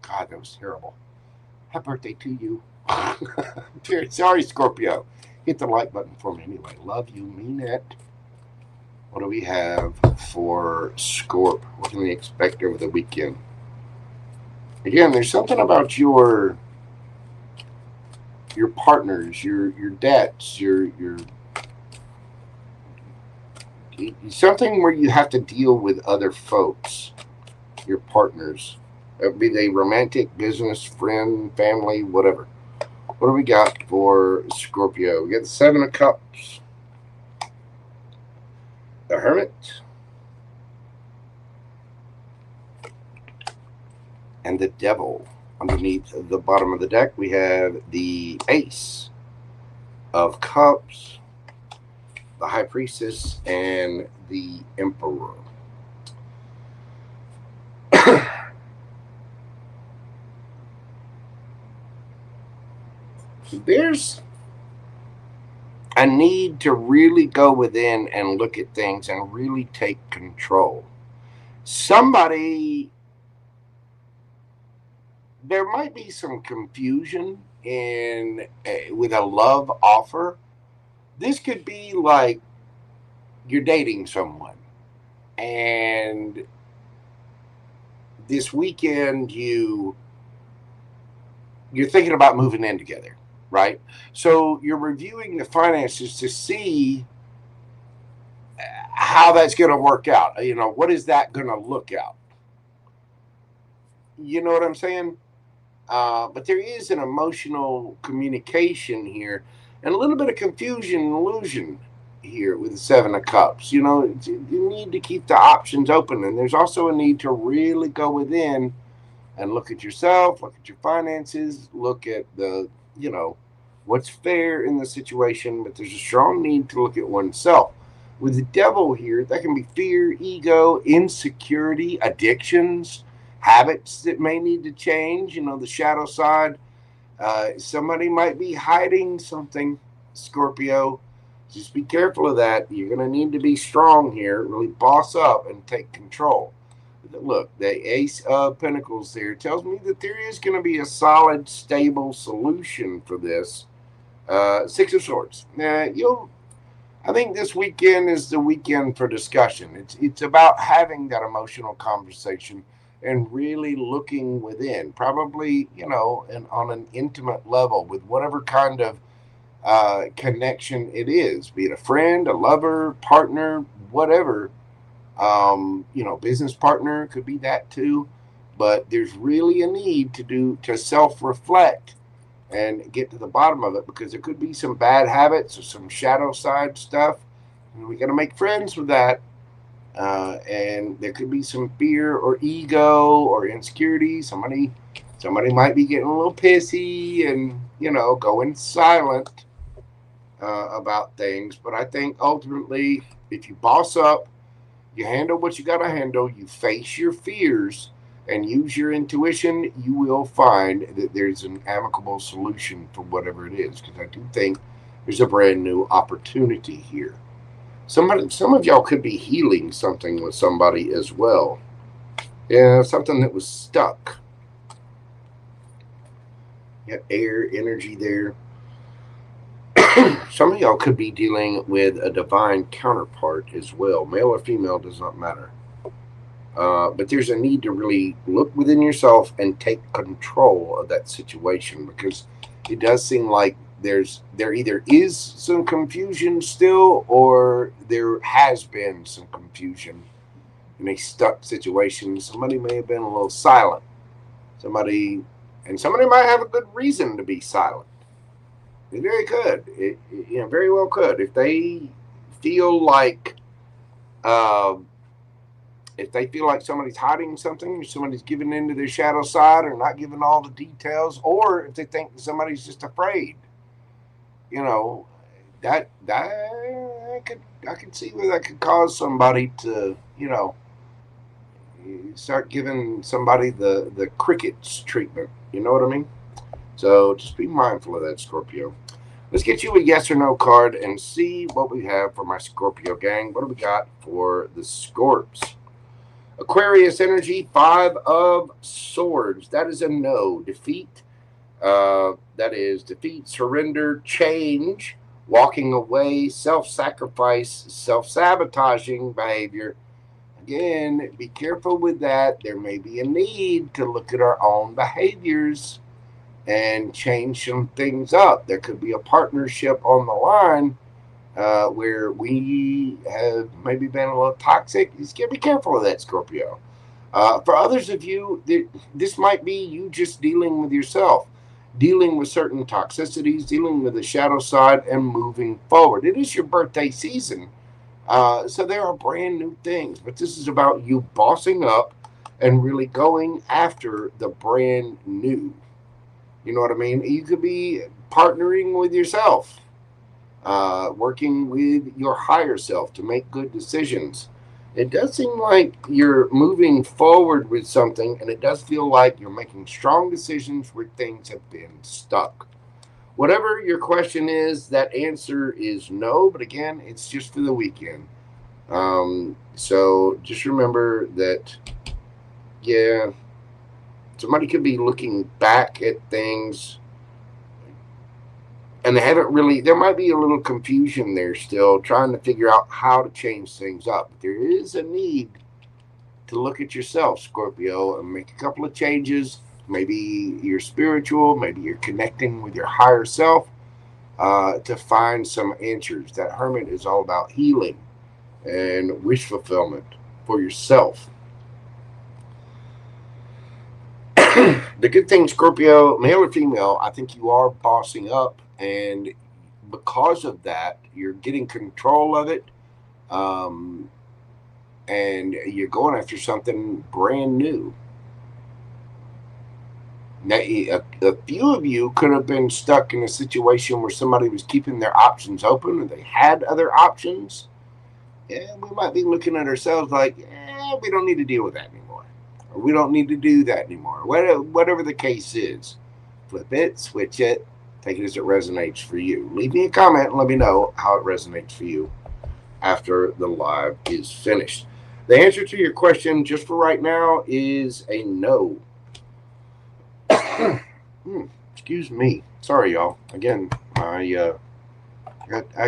God, that was terrible. Happy birthday to you. Sorry, Scorpio. Hit the like button for me anyway. Love you, mean it. What do we have for Scorp? What can we expect over the weekend? Again, there's something about your partners, your debts, your something where you have to deal with other folks, your partners, be they romantic, business, friend, family, whatever. What do we got for Scorpio? We got the 7 of Cups, the Hermit, and the Devil. Underneath the bottom of the deck, we have the Ace of Cups, the High Priestess, and the Emperor. There's a need to really go within and look at things and really take control. Somebody there might be some confusion in with a love offer. This could be like you're dating someone, and this weekend you're thinking about moving in together, right? So you're reviewing the finances to see how that's going to work out. What is that going to look out? You know what I'm saying? But there is an emotional communication here and a little bit of confusion and illusion here with the Seven of Cups. You need to keep the options open, and there's also a need to really go within and look at yourself, look at your finances, look at what's fair in the situation, but there's a strong need to look at oneself. With the devil here, that can be fear, ego, insecurity, addictions, habits that may need to change, the shadow side. Somebody might be hiding something, Scorpio. Just be careful of that. You're going to need to be strong here, really boss up and take control. Look, the Ace of Pentacles there tells me that there is going to be a solid, stable solution for this. Six of Swords. I think this weekend is the weekend for discussion. It's about having that emotional conversation and really looking within, probably, and on an intimate level with whatever kind of connection it is, be it a friend, a lover, partner, whatever. Business partner could be that too. But there's really a need to self-reflect and get to the bottom of it, because there could be some bad habits or some shadow side stuff, and we got to make friends with that. And there could be some fear or ego or insecurity. Somebody might be getting a little pissy and going silent about things. But I think ultimately, if you boss up, you handle what you got to handle, you face your fears, and use your intuition, you will find that there's an amicable solution for whatever it is. Because I do think there's a brand new opportunity here. Some of y'all could be healing something with somebody as well. Yeah, something that was stuck. You got air energy there. Some of y'all could be dealing with a divine counterpart as well. Male or female does not matter. But there's a need to really look within yourself and take control of that situation, because it does seem like there either is some confusion still, or there has been some confusion in a stuck situation. Somebody may have been a little silent. Somebody might have a good reason to be silent. It very could. It very well could. If they feel like somebody's hiding something, or somebody's giving into their shadow side, or not giving all the details, or if they think somebody's just afraid, that I could see where that could cause somebody to, start giving somebody the crickets treatment. You know what I mean? So just be mindful of that, Scorpio. Let's get you a yes or no card and see what we have for my Scorpio gang. What do we got for the Scorps? Aquarius energy, 5 of Swords. That is a no. Defeat. That is defeat, surrender, change, walking away, self-sacrifice, self-sabotaging behavior. Again, be careful with that. There may be a need to look at our own behaviors and change some things up. There could be a partnership on the line where we have maybe been a little toxic. You just got to be careful of that, Scorpio. For others of you, this might be you just dealing with yourself, dealing with certain toxicities, dealing with the shadow side, and moving forward. It is your birthday season, so there are brand new things, but this is about you bossing up and really going after the brand new. You know what I mean? You could be partnering with yourself, working with your higher self to make good decisions. It does seem like you're moving forward with something, and it does feel like you're making strong decisions where things have been stuck. Whatever your question is, that answer is no, but again, it's just for the weekend. So just remember that, yeah, Somebody could be looking back at things and they haven't really, there might be a little confusion there still, trying to figure out how to change things up. But there is a need to look at yourself, Scorpio, and make a couple of changes. Maybe you're spiritual, maybe you're connecting with your higher self to find some answers. That Hermit is all about healing and wish fulfillment for yourself. The good thing, Scorpio, male or female, I think you are bossing up, and because of that, you're getting control of it, and you're going after something brand new. Now, a few of you could have been stuck in a situation where somebody was keeping their options open, and they had other options. And we might be looking at ourselves like, we don't need to deal with that anymore. Or we don't need to do that anymore. Whatever the case is, flip it, switch it, take it as it resonates for you. Leave me a comment and let me know how it resonates for you after the live is finished. The answer to your question, just for right now, is a no. Excuse me. Sorry, y'all. Again, I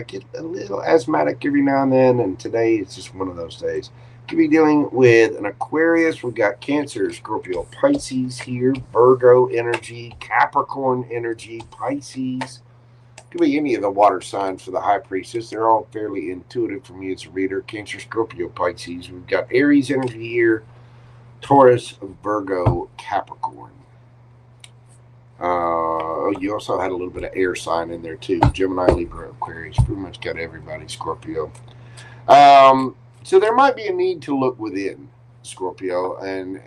get a little asthmatic every now and then, and today it's just one of those days. Could be dealing with an Aquarius. We've got Cancer, Scorpio, Pisces here, Virgo energy, Capricorn energy, Pisces. Could be any of the water signs for the High Priestess. They're all fairly intuitive for me as a reader. Cancer, Scorpio, Pisces. We've got Aries energy here, Taurus, Virgo, Capricorn. You also had a little bit of air sign in there too. Gemini, Libra, Aquarius. Pretty much got everybody, Scorpio. So there might be a need to look within, Scorpio, and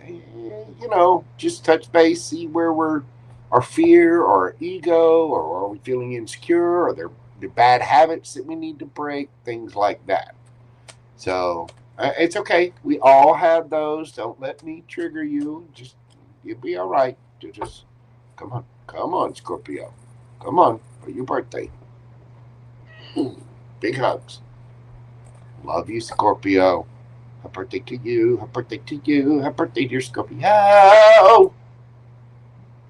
just touch base, see where our fear or our ego, or are we feeling insecure, or there bad habits that we need to break, things like that. So it's okay. We all have those. Don't let me trigger you. You'll be all right. Just come on, Scorpio. Come on for your birthday. Big hugs. Love you, Scorpio. Happy birthday to you. Happy birthday to you. Happy birthday, dear Scorpio.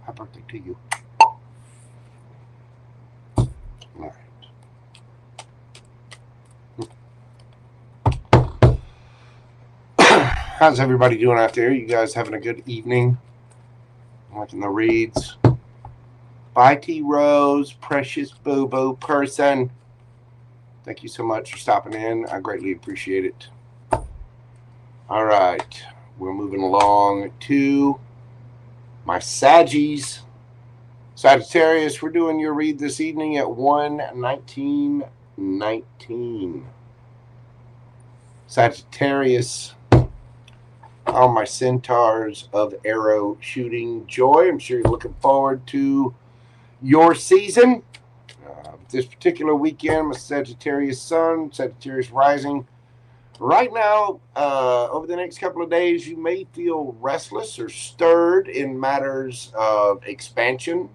Happy birthday to you. All right. How's everybody doing out there? You guys having a good evening? Liking the reads? Bye, T. Rose, precious boo-boo person. Thank you so much for stopping in. I greatly appreciate it. All right. We're moving along to my Saggies. Sagittarius, we're doing your read this evening at 1:19:19. Sagittarius, all my centaurs of arrow shooting joy. I'm sure you're looking forward to your season. This particular weekend, my Sagittarius sun, Sagittarius rising. Right now, over the next couple of days, you may feel restless or stirred in matters of expansion,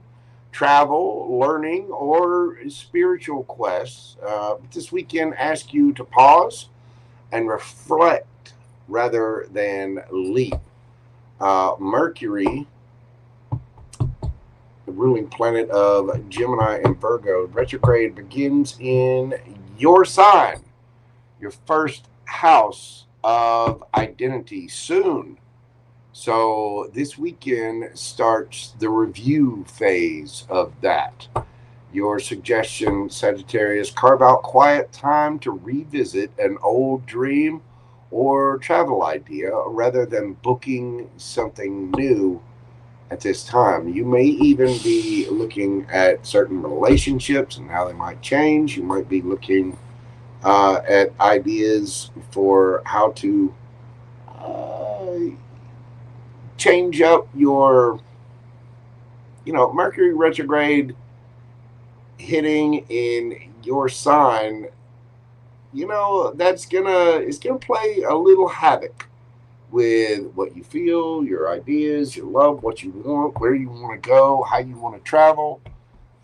travel, learning, or spiritual quests. This weekend, ask you to pause and reflect rather than leap. Mercury, the ruling planet of Gemini and Virgo, retrograde begins in your sign, your first house of identity soon. So this weekend starts the review phase of that. Your suggestion, Sagittarius, carve out quiet time to revisit an old dream or travel idea rather than booking something new at this time. You may even be looking at certain relationships and how they might change. You might be looking at ideas for how to change up your, Mercury retrograde hitting in your sign. It's gonna play a little havoc with what you feel, your ideas, your love, what you want, where you want to go, how you want to travel.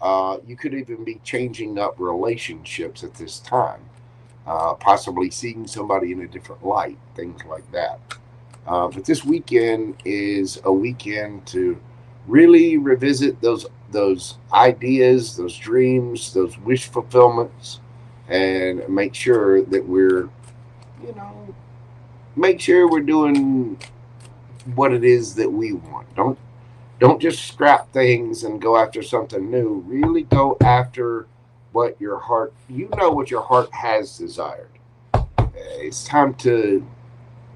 You could even be changing up relationships at this time, possibly seeing somebody in a different light, things like that. But this weekend is a weekend to really revisit those ideas, those dreams, those wish fulfillments, and make sure that we're, you know, make sure we're doing what it is that we want. Don't just scrap things and go after something new. Really go after what your heart, what your heart has desired. It's time to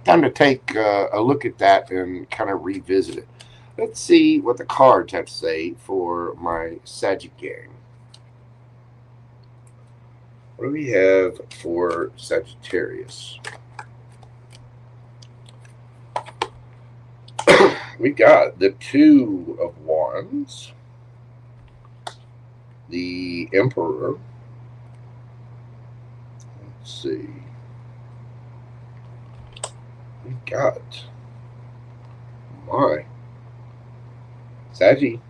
take a look at that and kind of revisit it. Let's see what the cards have to say for my Sagittarius gang. What do we have for Sagittarius? We got the Two of Wands, the Emperor. Let's see. We got my Saggy.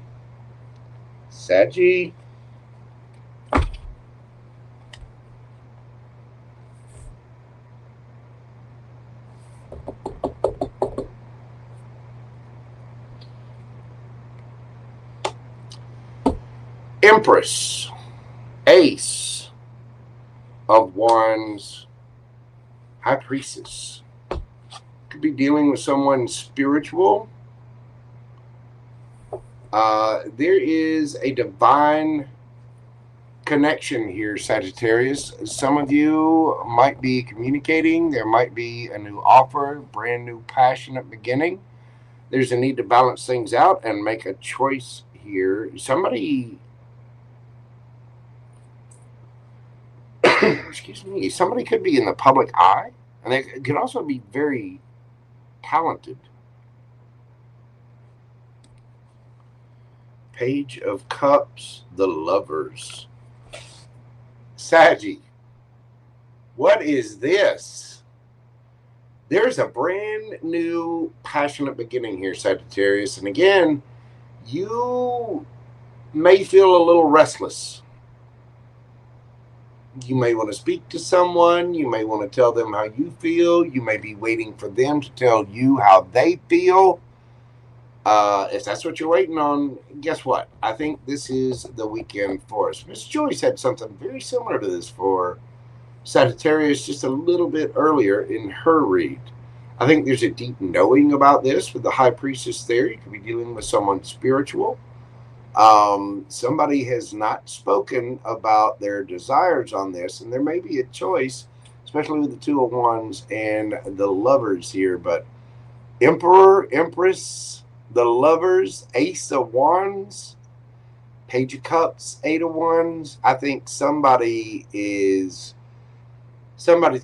Empress, Ace of Wands, High Priestess. Could be dealing with someone spiritual. There is a divine connection here, Sagittarius. Some of you might be communicating. There might be a new offer, brand new passionate beginning. There's a need to balance things out and make a choice here. Somebody excuse me, somebody could be in the public eye, and they could also be very talented. Page of Cups, the Lovers. Saggy, what is this? There's a brand new passionate beginning here, Sagittarius. And again, you may feel a little restless. You may want to speak to someone. You may want to tell them how you feel. You may be waiting for them to tell you how they feel. If that's what you're waiting on, guess what? I think this is the weekend for us. Miss Joyce had something very similar to this for Sagittarius just a little bit earlier in her read. I think there's a deep knowing about this with the High Priestess there. You could be dealing with someone spiritual. Somebody has not spoken about their desires on this, and there may be a choice, especially with the Two of Wands and the Lovers here. But Emperor, Empress, the Lovers, Ace of Wands, Page of Cups, Eight of Wands. I think somebody's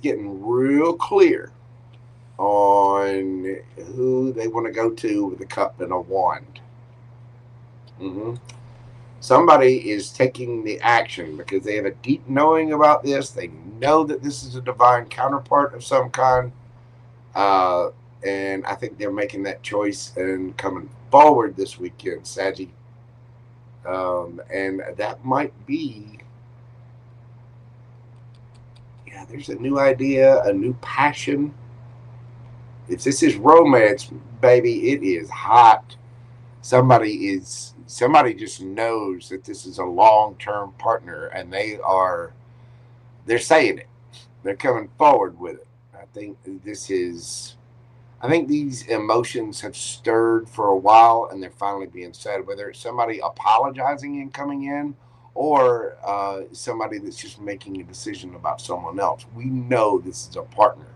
getting real clear on who they want to go to with a cup and a wand. Somebody is taking the action because they have a deep knowing about this. They know that this is a divine counterpart of some kind. And I think they're making that choice and coming forward this weekend, Saggy. And that might be, there's a new idea, a new passion. If this is romance, baby, it is hot. Somebody just knows that this is a long-term partner, and they're saying it. They're coming forward with it. I think these emotions have stirred for a while, and they're finally being said, whether it's somebody apologizing and coming in, or somebody that's just making a decision about someone else. We know this is a partner.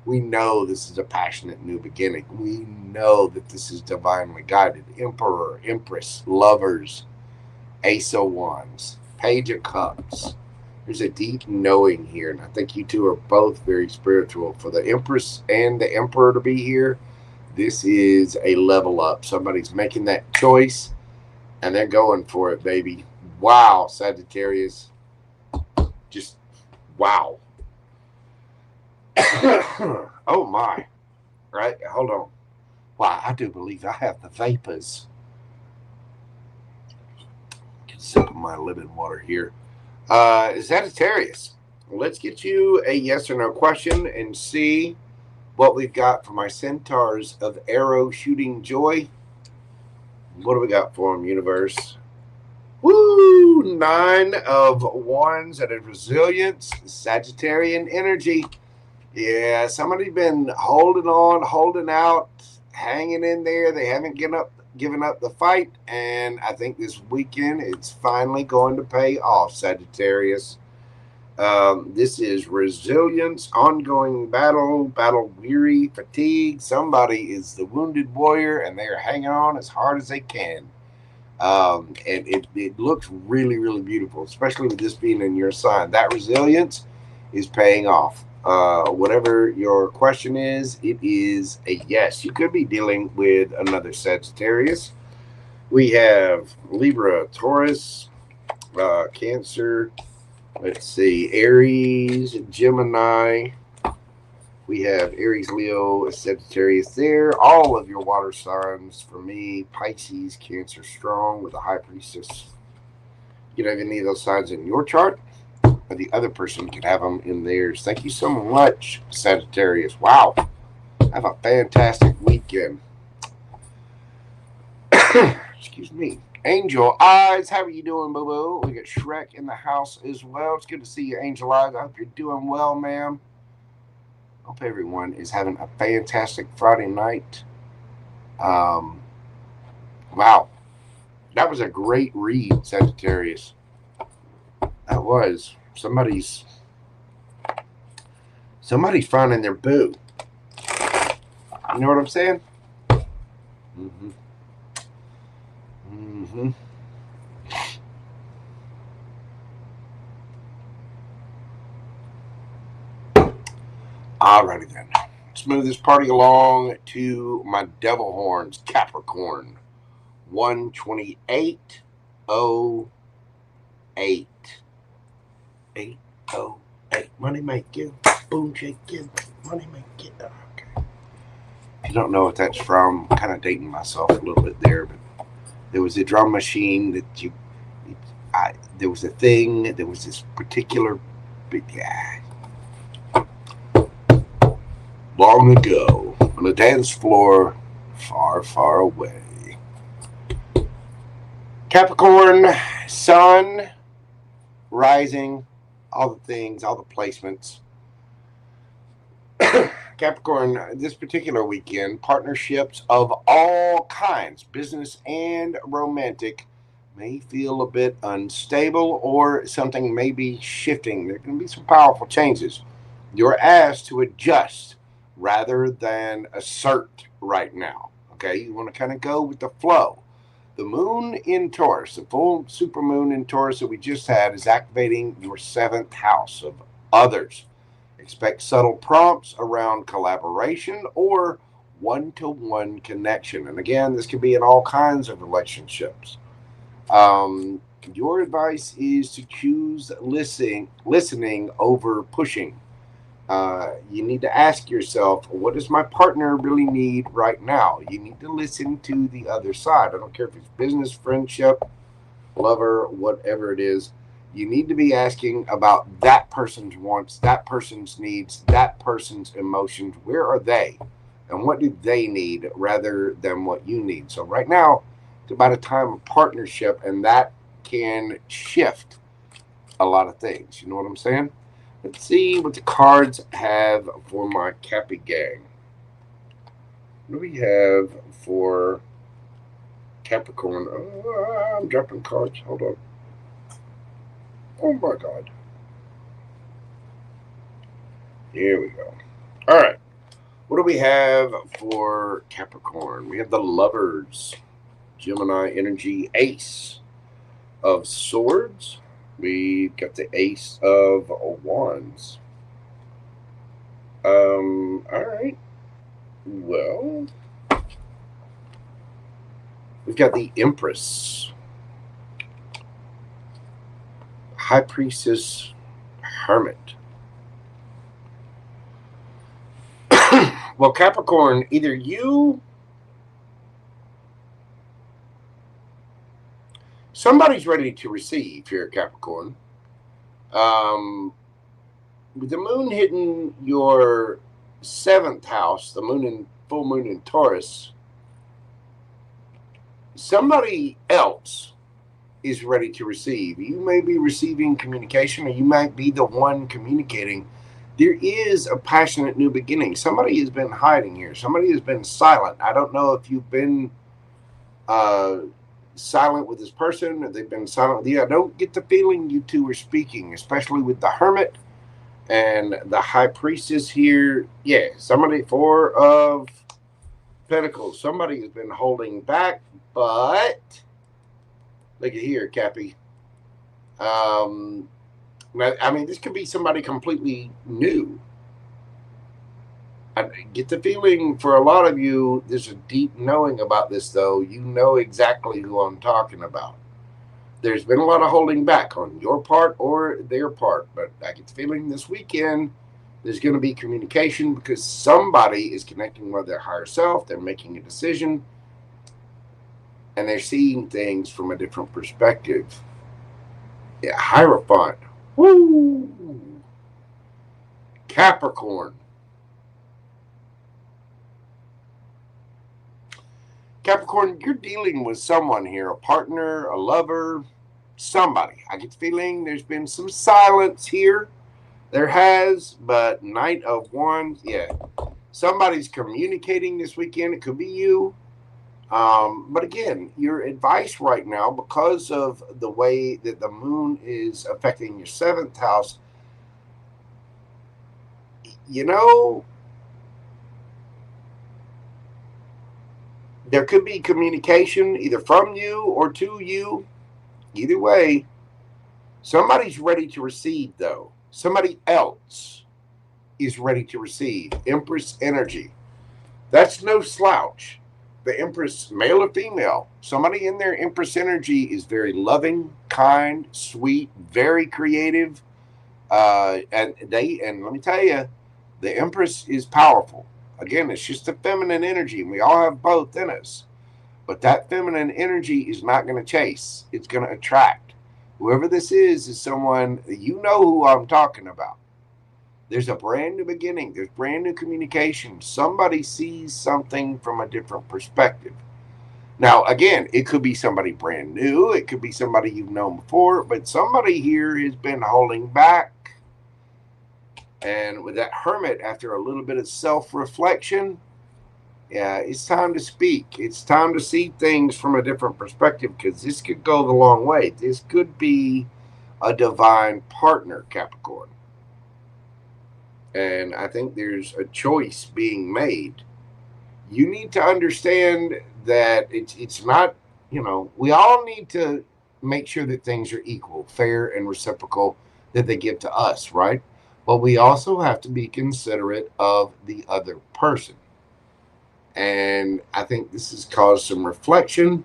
We know this is a passionate new beginning. We know that this is divinely guided. Emperor, Empress, Lovers, Ace of Wands, Page of Cups. There's a deep knowing here, and I think you two are both very spiritual. For the Empress and the Emperor to be here, this is a level up. Somebody's making that choice, and they're going for it, baby. Wow, Sagittarius. Just wow. Oh my. Right, hold on. Wow, I do believe I have the vapors. Get a sip of my lemon water here. Sagittarius, let's get you a yes or no question and see what we've got for my centaurs of arrow shooting joy. What do we got for them, universe? Woo! 9 of Wands and a resilience, Sagittarian energy. Yeah, somebody's been holding on, holding out, hanging in there. They haven't given up the fight, and I think this weekend it's finally going to pay off, Sagittarius. This is resilience, ongoing battle weary, fatigue. Somebody is the wounded warrior, and they are hanging on as hard as they can. And it looks really, really beautiful, especially with this being in your sign. That resilience is paying off. Whatever your question is, it is a yes. You could be dealing with another Sagittarius. We have Libra, Taurus, Cancer. Let's see, Aries, Gemini. We have Aries, Leo, Sagittarius there. All of your water signs for me. Pisces, Cancer, strong with a high priestess. You don't have any of those signs in your chart, or the other person can have them in theirs. Thank you so much, Sagittarius. Wow. Have a fantastic weekend. Excuse me. Angel Eyes, how are you doing, boo-boo? We got Shrek in the house as well. It's good to see you, Angel Eyes. I hope you're doing well, ma'am. Hope everyone is having a fantastic Friday night. Wow. That was a great read, Sagittarius. That was. Somebody's finding their boo. You know what I'm saying? Mm-hmm. Mm-hmm. Alrighty then. Let's move this party along to my devil horns, Capricorn. 12808. 808. Money making. Boom shaking. Money making. Okay. If you don't know what that's from, I'm kind of dating myself a little bit there, but there was a drum machine that there was a thing, there was this particular big guy. Long ago, on a dance floor far, far away. Capricorn, sun, rising, all the things, all the placements. Capricorn, this particular weekend, partnerships of all kinds, business and romantic, may feel a bit unstable or something may be shifting. There can be some powerful changes. You're asked to adjust rather than assert right now. Okay, you want to kind of go with the flow. The moon in Taurus, the full supermoon in Taurus that we just had, is activating your 7th house of others. Expect subtle prompts around collaboration or one-to-one connection. And again, this can be in all kinds of relationships. Your advice is to choose listening over pushing. You need to ask yourself, what does my partner really need right now? You need to listen to the other side. I don't care if it's business, friendship, lover, whatever it is. You need to be asking about that person's wants, that person's needs, that person's emotions. Where are they? And what do they need rather than what you need? So right now, it's about a time of partnership, and that can shift a lot of things. You know what I'm saying? Let's see what the cards have for my Cappy gang. What do we have for Capricorn? Oh, I'm dropping cards. Hold on. Oh my God. Here we go. All right. What do we have for Capricorn? We have the Lovers, Gemini energy, Ace of Swords. We've got the Ace of Wands. All right. Well, we've got the Empress, High Priestess, Hermit. Well, Capricorn, either somebody's ready to receive here, Capricorn. With the moon hitting your 7th house, the moon and full moon in Taurus, somebody else is ready to receive. You may be receiving communication, or you might be the one communicating. There is a passionate new beginning. Somebody has been hiding here. Somebody has been silent. I don't know if you've been silent with this person, or they've been silent with you. I don't get the feeling you two are speaking, especially with the Hermit and the High Priestess here. Yeah, somebody, 4 of Pentacles. Somebody has been holding back, but look at here, Cappy. I mean, this could be somebody completely new. I get the feeling for a lot of you, there's a deep knowing about this, though. You know exactly who I'm talking about. There's been a lot of holding back on your part or their part, but I get the feeling this weekend there's going to be communication, because somebody is connecting with their higher self. They're making a decision, and they're seeing things from a different perspective. Yeah, Hierophant. Woo! Capricorn. Capricorn, you're dealing with someone here, a partner, a lover, somebody. I get the feeling there's been some silence here. There has, but Knight of Wands, yeah. Somebody's communicating this weekend. It could be you. But again, your advice right now, because of the way that the moon is affecting your 7th house, you know, there could be communication either from you or to you. Either way, somebody's ready to receive, though. Somebody else is ready to receive. Empress energy. That's no slouch. The Empress, male or female, somebody in their Empress energy is very loving, kind, sweet, very creative. And let me tell you, the Empress is powerful. Again, it's just a feminine energy, and we all have both in us. But that feminine energy is not going to chase. It's going to attract. Whoever this is someone, you know who I'm talking about. There's a brand new beginning. There's brand new communication. Somebody sees something from a different perspective. Now, again, it could be somebody brand new. It could be somebody you've known before. But somebody here has been holding back. And with that Hermit, after a little bit of self-reflection, yeah, it's time to speak. It's time to see things from a different perspective, because this could go the long way. This could be a divine partner, Capricorn. And I think there's a choice being made. You need to understand that it's not, we all need to make sure that things are equal, fair, and reciprocal, that they give to us, right? But we also have to be considerate of the other person. And I think this has caused some reflection.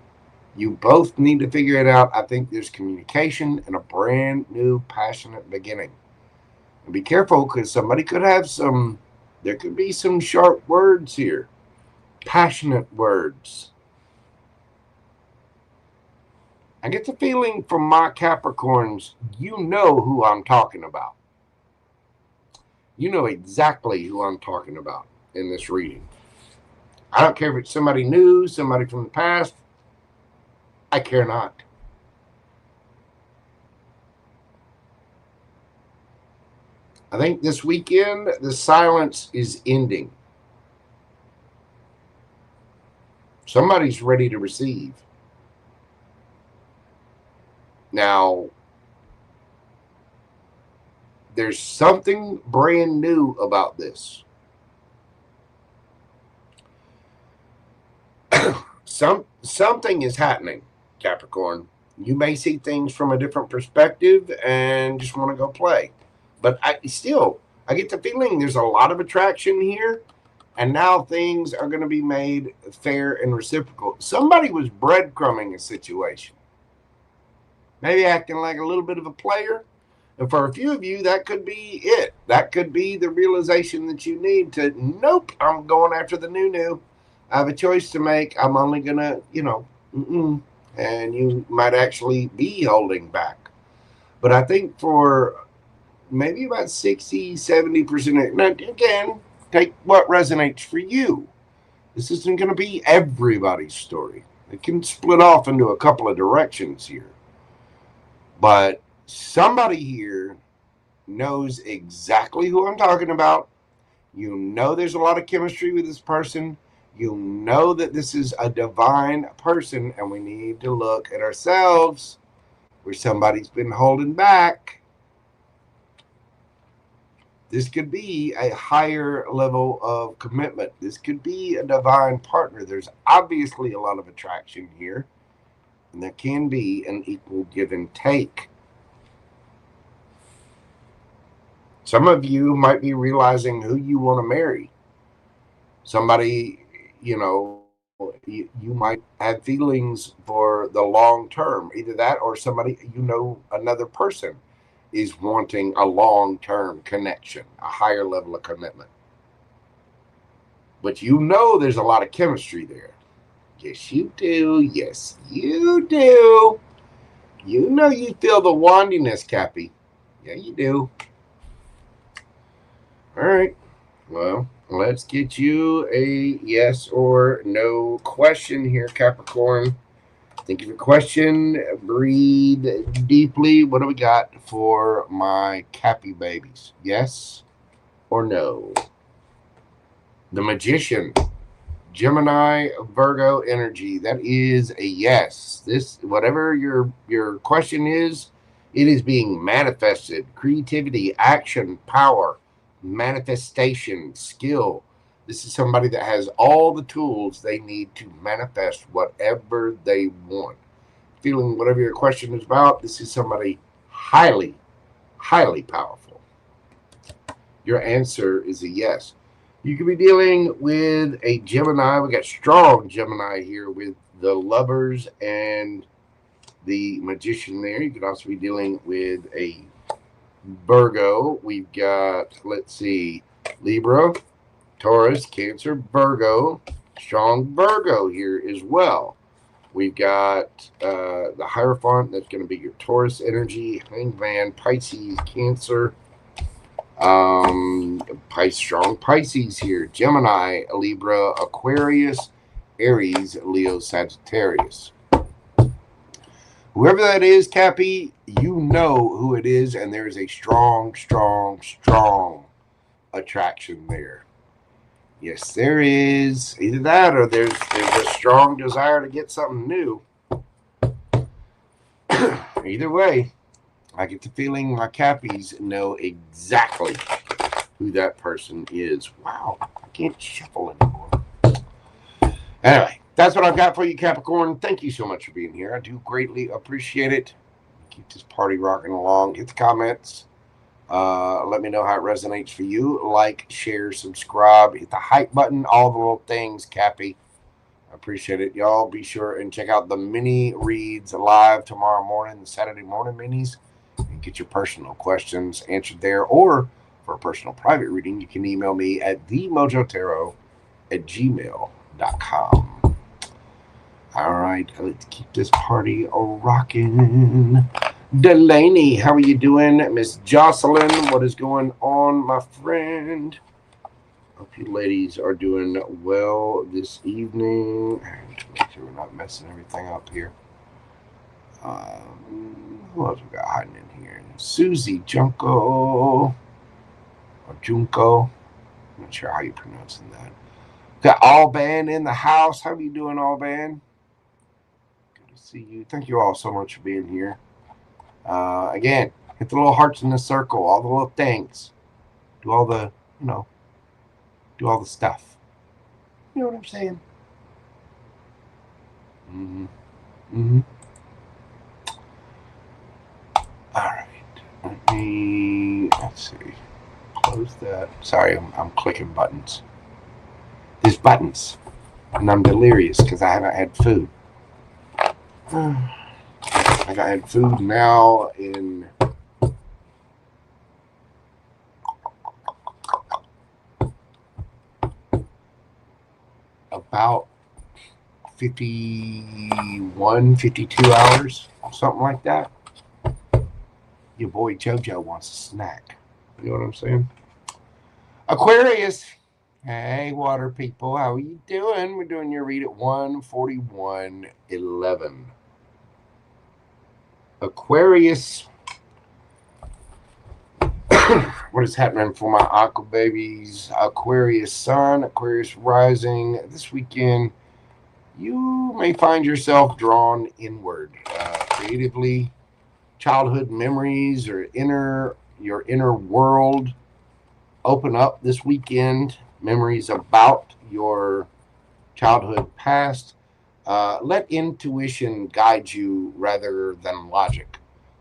You both need to figure it out. I think there's communication and a brand new passionate beginning. And be careful, because somebody could have there could be some sharp words here. Passionate words. I get the feeling from my Capricorns, you know who I'm talking about. You know exactly who I'm talking about in this reading. I don't care if it's somebody new, somebody from the past. I care not. I think this weekend, the silence is ending. Somebody's ready to receive. Now, there's something brand new about this. Something is happening, Capricorn. You may see things from a different perspective and just want to go play. But I get the feeling there's a lot of attraction here, and now things are going to be made fair and reciprocal. Somebody was breadcrumbing a situation, maybe acting like a little bit of a player. And for a few of you, that could be it. That could be the realization that you need to, nope, I'm going after the new. I have a choice to make. I'm only going to, and you might actually be holding back. But I think for maybe about 60, 70%, now again, take what resonates for you. This isn't going to be everybody's story. It can split off into a couple of directions here. But somebody here knows exactly who I'm talking about. You know there's a lot of chemistry with this person. You know that this is a divine person, and we need to look at ourselves where somebody's been holding back. This could be a higher level of commitment. This could be a divine partner. There's obviously a lot of attraction here, and there can be an equal give and take. Some of you might be realizing who you want to marry. Somebody, you might have feelings for the long term. Either that or somebody, another person is wanting a long-term connection, a higher level of commitment. But there's a lot of chemistry there. Yes, you do. Yes, you do. You feel the wandiness, Cappy. Yeah, you do. All right. Well, let's get you a yes or no question here, Capricorn. Think of your question. Breathe deeply. What do we got for my Cappy babies? Yes or no? The Magician. Gemini, Virgo energy. That is a yes. This, whatever your question is, it is being manifested. Creativity, action, power, manifestation, skill. This is somebody that has all the tools they need to manifest whatever they want. Feeling whatever your question is about, this is somebody highly, highly powerful. Your answer is a yes. You could be dealing with a Gemini. We got strong Gemini here with the Lovers and the Magician there. You could also be dealing with a Virgo. We've got, let's see, Libra, Taurus, Cancer, Virgo. Strong Virgo here as well. We've got the Hierophant. That's going to be your Taurus energy. Hangman, Pisces, Cancer. Strong Pisces here. Gemini, Libra, Aquarius, Aries, Leo, Sagittarius. Whoever that is, Cappy, you know who it is, and there is a strong, strong, strong attraction there. Yes, there is. Either that or there's a strong desire to get something new. Either way, I get the feeling my Cappies know exactly who that person is. Wow, I can't shuffle anymore. Anyway, that's what I've got for you, Capricorn. Thank you so much for being here. I do greatly appreciate it. Keep this party rocking along. Hit the comments. Let me know how it resonates for you. Like, share, subscribe, hit the hype button, all the little things, Cappy. I appreciate it. Y'all be sure and check out the mini reads live tomorrow morning, the Saturday morning minis, and get your personal questions answered there. Or for a personal private reading, you can email me at themojotarot@gmail.com. All right, let's keep this party rocking. Delaney, how are you doing? Miss Jocelyn, what is going on, my friend? Hope you ladies are doing well this evening. Make sure we're not messing everything up here. Who else we got hiding in here? Susie Junko. Or Junko. I'm not sure how you're pronouncing that. Got Alban in the house. How are you doing, Alban? Good to see you. Thank you all so much for being here. Again, hit the little hearts in the circle, all the little things. Do all the, do all the stuff. You know what I'm saying? All right. Let's see. Close that. Sorry, I'm clicking buttons. There's buttons. And I'm delirious because I haven't had food. I had food now in about 51, 52 hours, something like that. Your boy Jojo wants a snack. You know what I'm saying? Aquarius, Hey, water people, how are you doing? We're doing your read at 141:11. Aquarius. What is happening for my aqua babies? Aquarius sun, Aquarius rising. This weekend, you may find yourself drawn inward, creatively. Childhood memories or your inner world open up this weekend. Memories about your childhood past. Let intuition guide you rather than logic.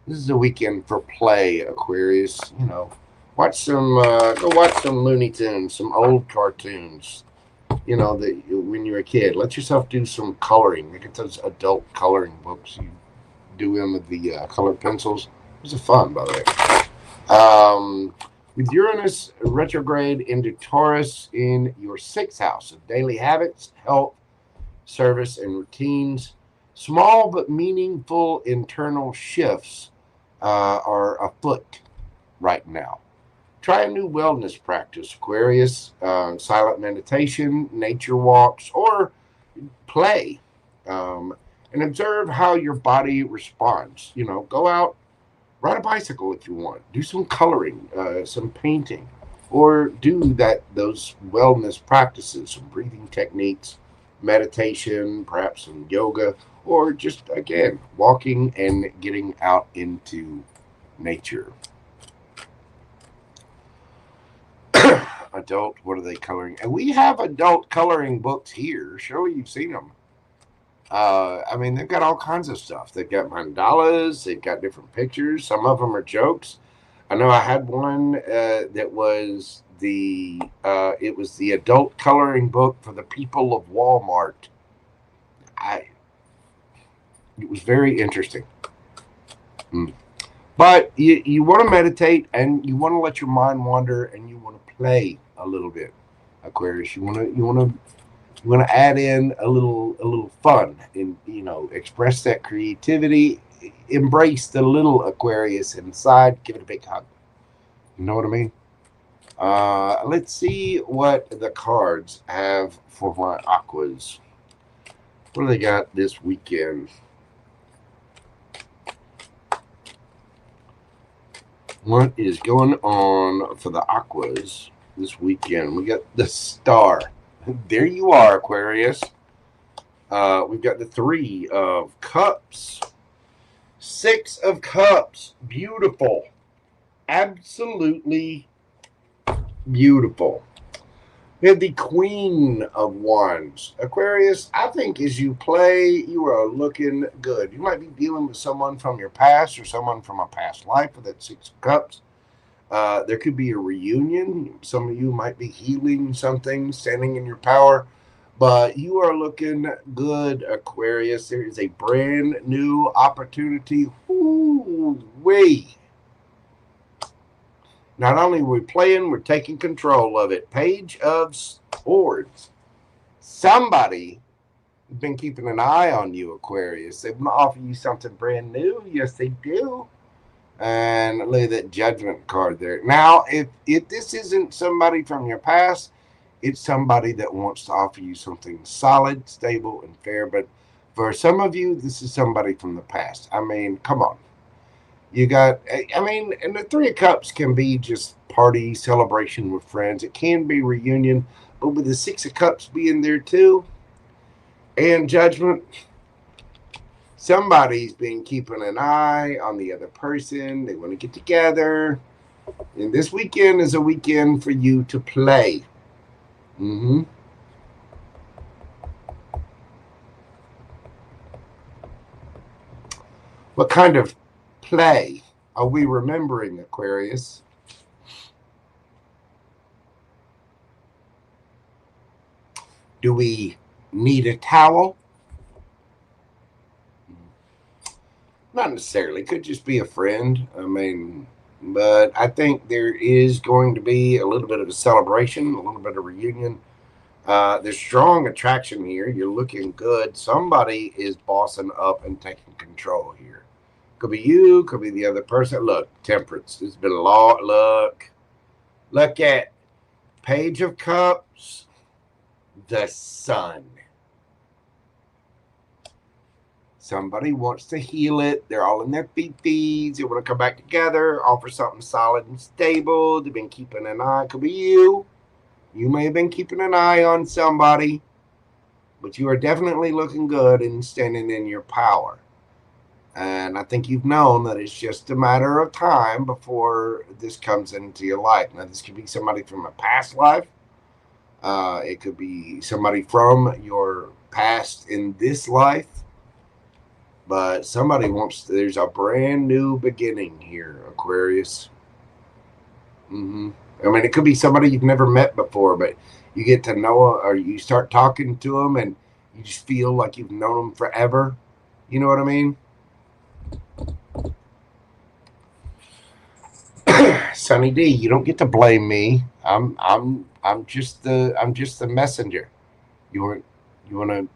This is a weekend for play, Aquarius. Go watch some Looney Tunes, some old cartoons. When you're a kid, let yourself do some coloring. Look at those adult coloring books. You do them with the colored pencils. Those are fun, by the way. With Uranus retrograde into Taurus in your sixth house of daily habits, health, service, and routines, small but meaningful internal shifts are afoot right now. Try a new wellness practice, Aquarius, silent meditation, nature walks, or play, and observe how your body responds. Go out, ride a bicycle if you want, do some coloring, some painting, or do those wellness practices, some breathing techniques, meditation, perhaps some yoga, or just again walking and getting out into nature. Adult, what are they coloring? And we have adult coloring books here. Surely you've seen them. They've got all kinds of stuff. They've got mandalas. They've got different pictures. Some of them are jokes. I know I had one that was it was the adult coloring book for the people of Walmart. It was very interesting. But you want to meditate and you want to let your mind wander and you want to play a little bit, Aquarius. You want to add in a little fun and express that creativity. Embrace the little Aquarius inside. Give it a big hug. You know what I mean? Let's see what the cards have for my aquas. What do they got this weekend? What is going on for the aquas this weekend? We got the star. There you are, Aquarius. We've got the 3 of Cups. 6 of Cups. Beautiful. Absolutely beautiful. We have the Queen of Wands. Aquarius, I think as you play, you are looking good. You might be dealing with someone from your past or someone from a past life with that 6 of Cups. There could be a reunion. Some of you might be healing something, standing in your power. But you are looking good, Aquarius. There is a brand new opportunity. Ooh-wee. Not only are we playing, we're taking control of it. Page of Swords. Somebody has been keeping an eye on you, Aquarius. They want to offer you something brand new. Yes, they do. And look at that Judgment card there. Now, if this isn't somebody from your past, it's somebody that wants to offer you something solid, stable, and fair. But for some of you, this is somebody from the past. Come on. You got, and the 3 of Cups can be just party, celebration with friends. It can be reunion, but with the 6 of Cups being there too, and Judgment, somebody's been keeping an eye on the other person. They want to get together. And this weekend is a weekend for you to play. What kind of play are we remembering, Aquarius? Do we need a towel? Not necessarily. Could just be a friend. But I think there is going to be a little bit of a celebration, a little bit of reunion. There's strong attraction here. You're looking good. Somebody is bossing up and taking control here. Could be you, could be the other person. Look, Temperance. It's been a lot. Look at Page of Cups, the Sun. Somebody wants to heal it. They're all in their feeties. They want to come back together, offer something solid and stable. They've been keeping an eye. Could be you. You may have been keeping an eye on somebody, but you are definitely looking good and standing in your power. And I think you've known that it's just a matter of time before this comes into your life. Now, this could be somebody from a past life. It could be somebody from your past in this life. But somebody wants, there's a brand new beginning here, Aquarius. I mean, it could be somebody you've never met before, but you get to know, or you start talking to them and you just feel like you've known them forever. You know what I mean? Sunny D, you don't get to blame me. I'm just the messenger. You want to,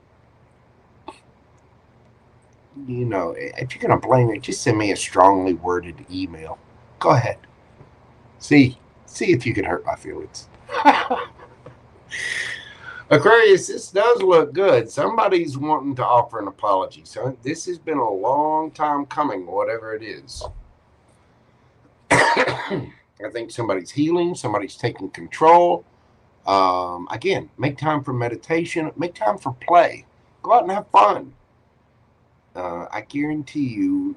if you're gonna blame me, just send me a strongly worded email. Go ahead. See if you can hurt my feelings. Aquarius, this does look good. Somebody's wanting to offer an apology. So this has been a long time coming, whatever it is. I think somebody's healing. Somebody's taking control. Again, make time for meditation. Make time for play. Go out and have fun. I guarantee you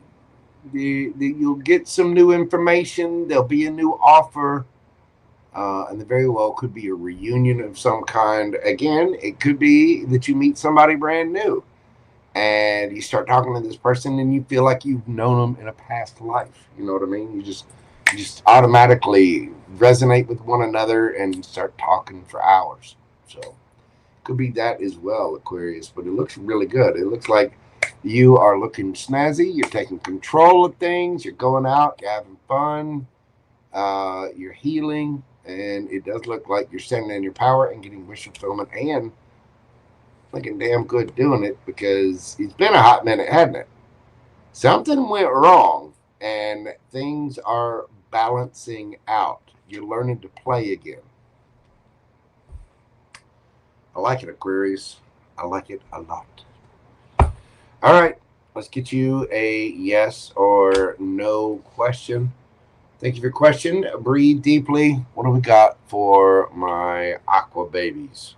that you'll get some new information. There'll be a new offer. And there very well could be a reunion of some kind. Again, it could be that you meet somebody brand new and you start talking to this person and you feel like you've known them in a past life. You know what I mean? You just automatically resonate with one another and start talking for hours. So could be that as well, Aquarius, but it looks really good. It looks like you are looking snazzy. You're taking control of things. You're going out. You're having fun. You're healing. And it does look like you're standing in your power and getting wish fulfillment and looking damn good doing it, because it's been a hot minute, hasn't it? Something went wrong and things are balancing out. You're learning to play again. I like it, Aquarius. I like it a lot. All right, let's get you a yes or no question. Thank you for your question. Breathe deeply. What do we got for my aqua babies?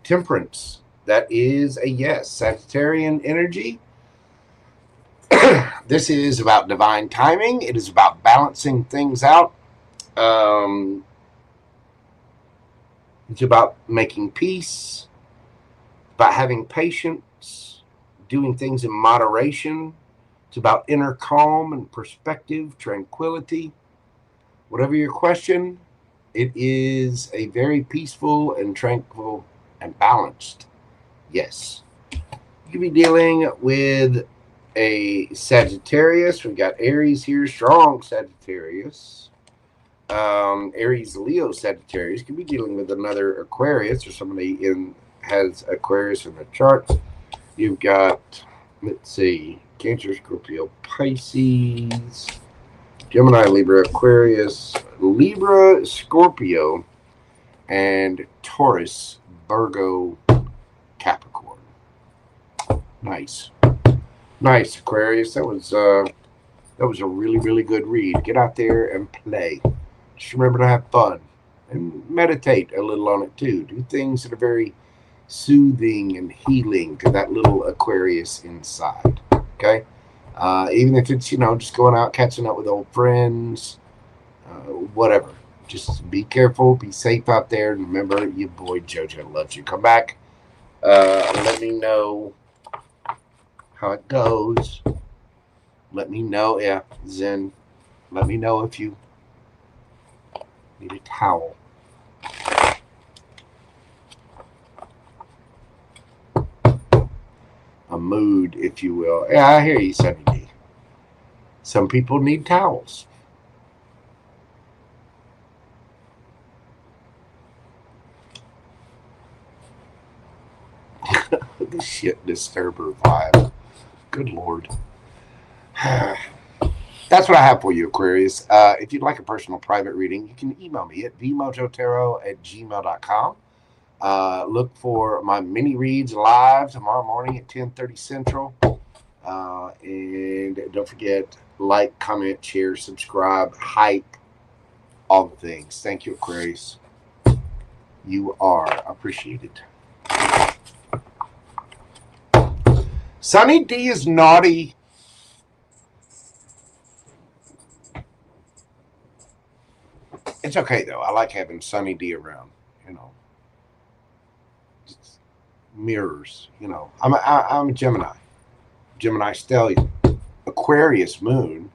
Temperance. That is a yes. Sagittarian energy. This is about divine timing. It is about balancing things out. It's about making peace, about having patience, doing things in moderation. It's about inner calm and perspective, tranquility. Whatever your question, it is a very peaceful and tranquil and balanced yes. You could be dealing with a Sagittarius. We've got Aries here, strong Sagittarius. Aries, Leo, Sagittarius. Could be dealing with another Aquarius or somebody has Aquarius in the charts. You've got, let's see, Cancer, Scorpio, Pisces, Gemini, Libra, Aquarius, Libra, Scorpio, and Taurus, Virgo, Capricorn. Nice, Aquarius. That was a really, really good read. Get out there and play. Just remember to have fun and meditate a little on it too. Do things that are very soothing and healing to that little Aquarius inside. Okay, even if it's just going out catching up with old friends, whatever. Just be careful, be safe out there, and remember, your boy Jojo loves you. Come back, let me know how it goes. Let me know, Zen. Let me know if you need a towel. A mood, if you will. Yeah, I hear you, Sunny D. Some people need towels. This shit disturber vibe. Good Lord. That's what I have for you, Aquarius. If you'd like a personal private reading, you can email me at vmojotarot@gmail.com. Look for my mini reads live tomorrow morning at 10:30 Central. And don't forget, like, comment, share, subscribe, hype, all the things. Thank you, Aquarius. You are appreciated. Sunny D is naughty. It's okay, though. I like having Sunny D around, you know. It's mirrors, you know. I'm a Gemini. Gemini stellium. Aquarius moon.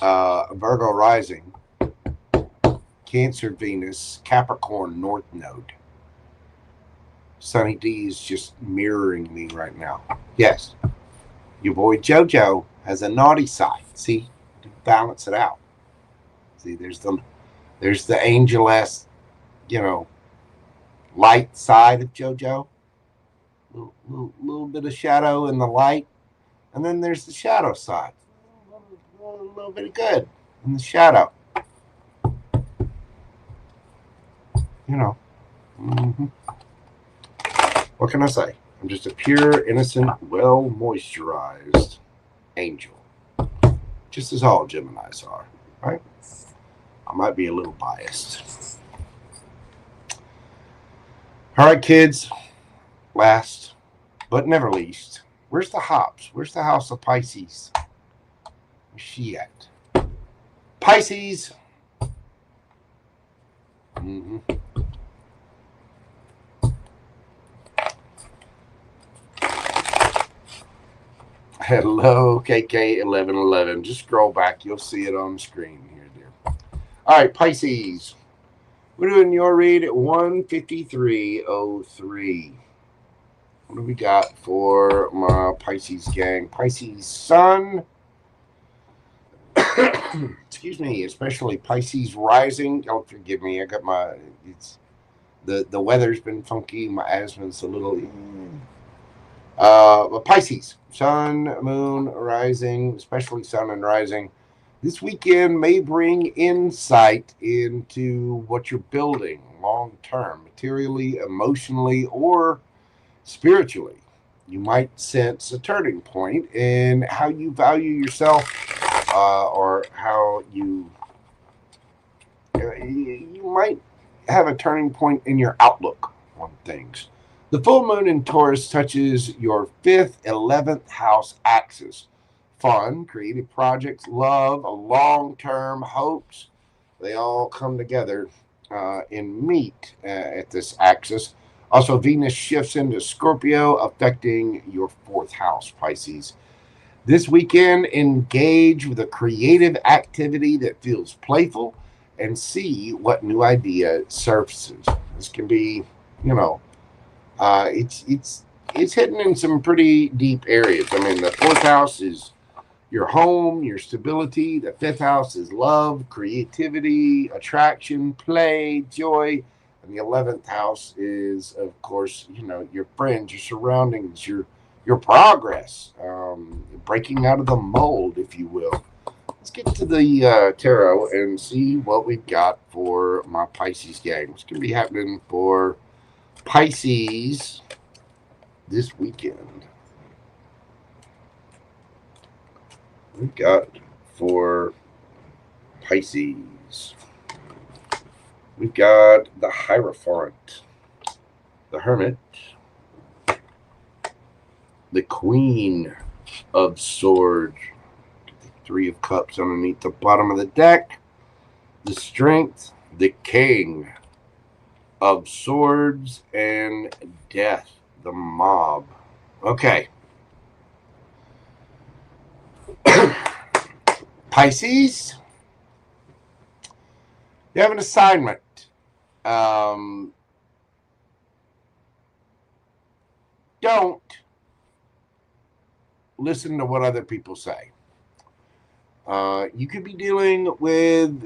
Virgo rising. Cancer Venus. Capricorn North Node. Sunny D is just mirroring me right now. Yes. Your boy Jojo has a naughty side. See? To balance it out. See, there's the angelesque, you know, light side of JoJo. Little bit of shadow in the light. And then there's the shadow side. A little bit of good in the shadow. You know. Mm-hmm. What can I say? I'm just a pure, innocent, well-moisturized angel. Just as all Geminis are, right? I might be a little biased. All right, kids. Last but never least, where's the hops? Where's the house of Pisces? Where's she at? Pisces. Mm-hmm. Hello, KK1111. Just scroll back. You'll see it on the screen here, dear. All right, Pisces. We're doing your read at 153.03. What do we got for my Pisces gang? Pisces Sun. Excuse me, especially Pisces rising. Oh, forgive me. I got my... The weather's been funky. My asthma's a little... But Pisces, Sun, Moon, Rising, especially Sun and Rising, this weekend may bring insight into what you're building long term, materially, emotionally, or spiritually. You might sense a turning point in how you value yourself, or how you might have a turning point in your outlook on things. The full moon in Taurus touches your 5th, 11th house axis. Fun, creative projects, love, long-term hopes, they all come together and meet at this axis. Also, Venus shifts into Scorpio, affecting your 4th house, Pisces. This weekend, engage with a creative activity that feels playful and see what new idea surfaces. This can be, you know, it's hitting in some pretty deep areas. I mean, the 4th house is your home, your stability. The 5th house is love, creativity, attraction, play, joy. And the 11th house is, of course, you know, your friends, your surroundings, your progress, breaking out of the mold, if you will. Let's get to the tarot and see what we've got for my Pisces gang. What's going to be happening for Pisces this weekend? We've got for Pisces, we've got the Hierophant, the Hermit, the Queen of Swords, the 3 of Cups underneath the bottom of the deck, the Strength, the King of Swords, and Death, the Mob. Okay. Pisces, you have an assignment. Don't listen to what other people say. You could be dealing with,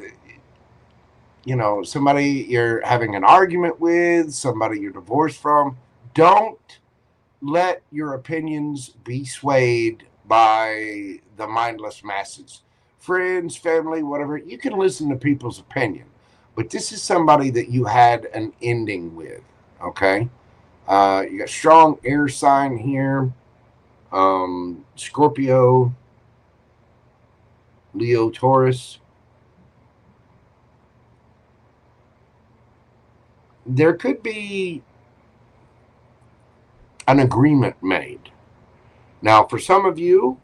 you know, somebody you're having an argument with, somebody you're divorced from. Don't let your opinions be swayed by the mindless masses. friends, family, whatever, you can listen to people's opinion. But this is somebody that you had an ending with, okay? You got strong air sign here. Scorpio, Leo, Taurus. There could be an agreement made. Now, for some of you,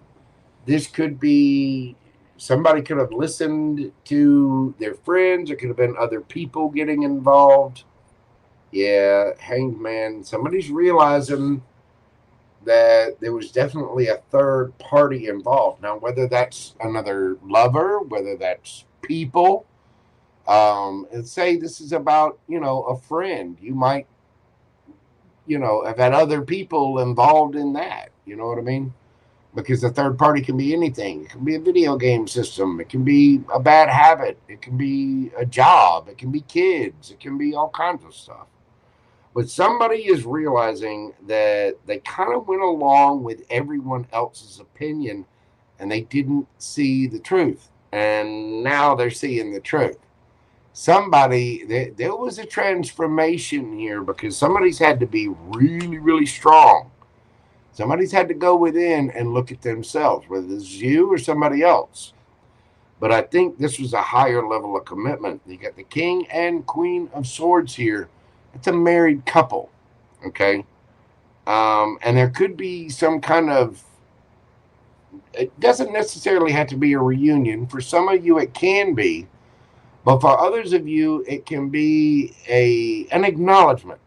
this could be somebody could have listened to their friends. It could have been other people getting involved. Yeah, hanged man. Somebody's realizing that there was definitely a third party involved. Now, whether that's another lover, whether that's people, and say this is about, a friend. You might, have had other people involved in that. You know what I mean? Because the third party can be anything. It can be a video game system. It can be a bad habit. It can be a job. It can be kids. It can be all kinds of stuff. But somebody is realizing that they kind of went along with everyone else's opinion and they didn't see the truth. And now they're seeing the truth. There was a transformation here because somebody's had to be really, really strong. Somebody's had to go within and look at themselves, whether it's you or somebody else. But I think this was a higher level of commitment. You got the King and Queen of Swords here. It's a married couple, okay? And there could be some kind of, it doesn't necessarily have to be a reunion. For some of you, it can be. But for others of you, it can be an acknowledgement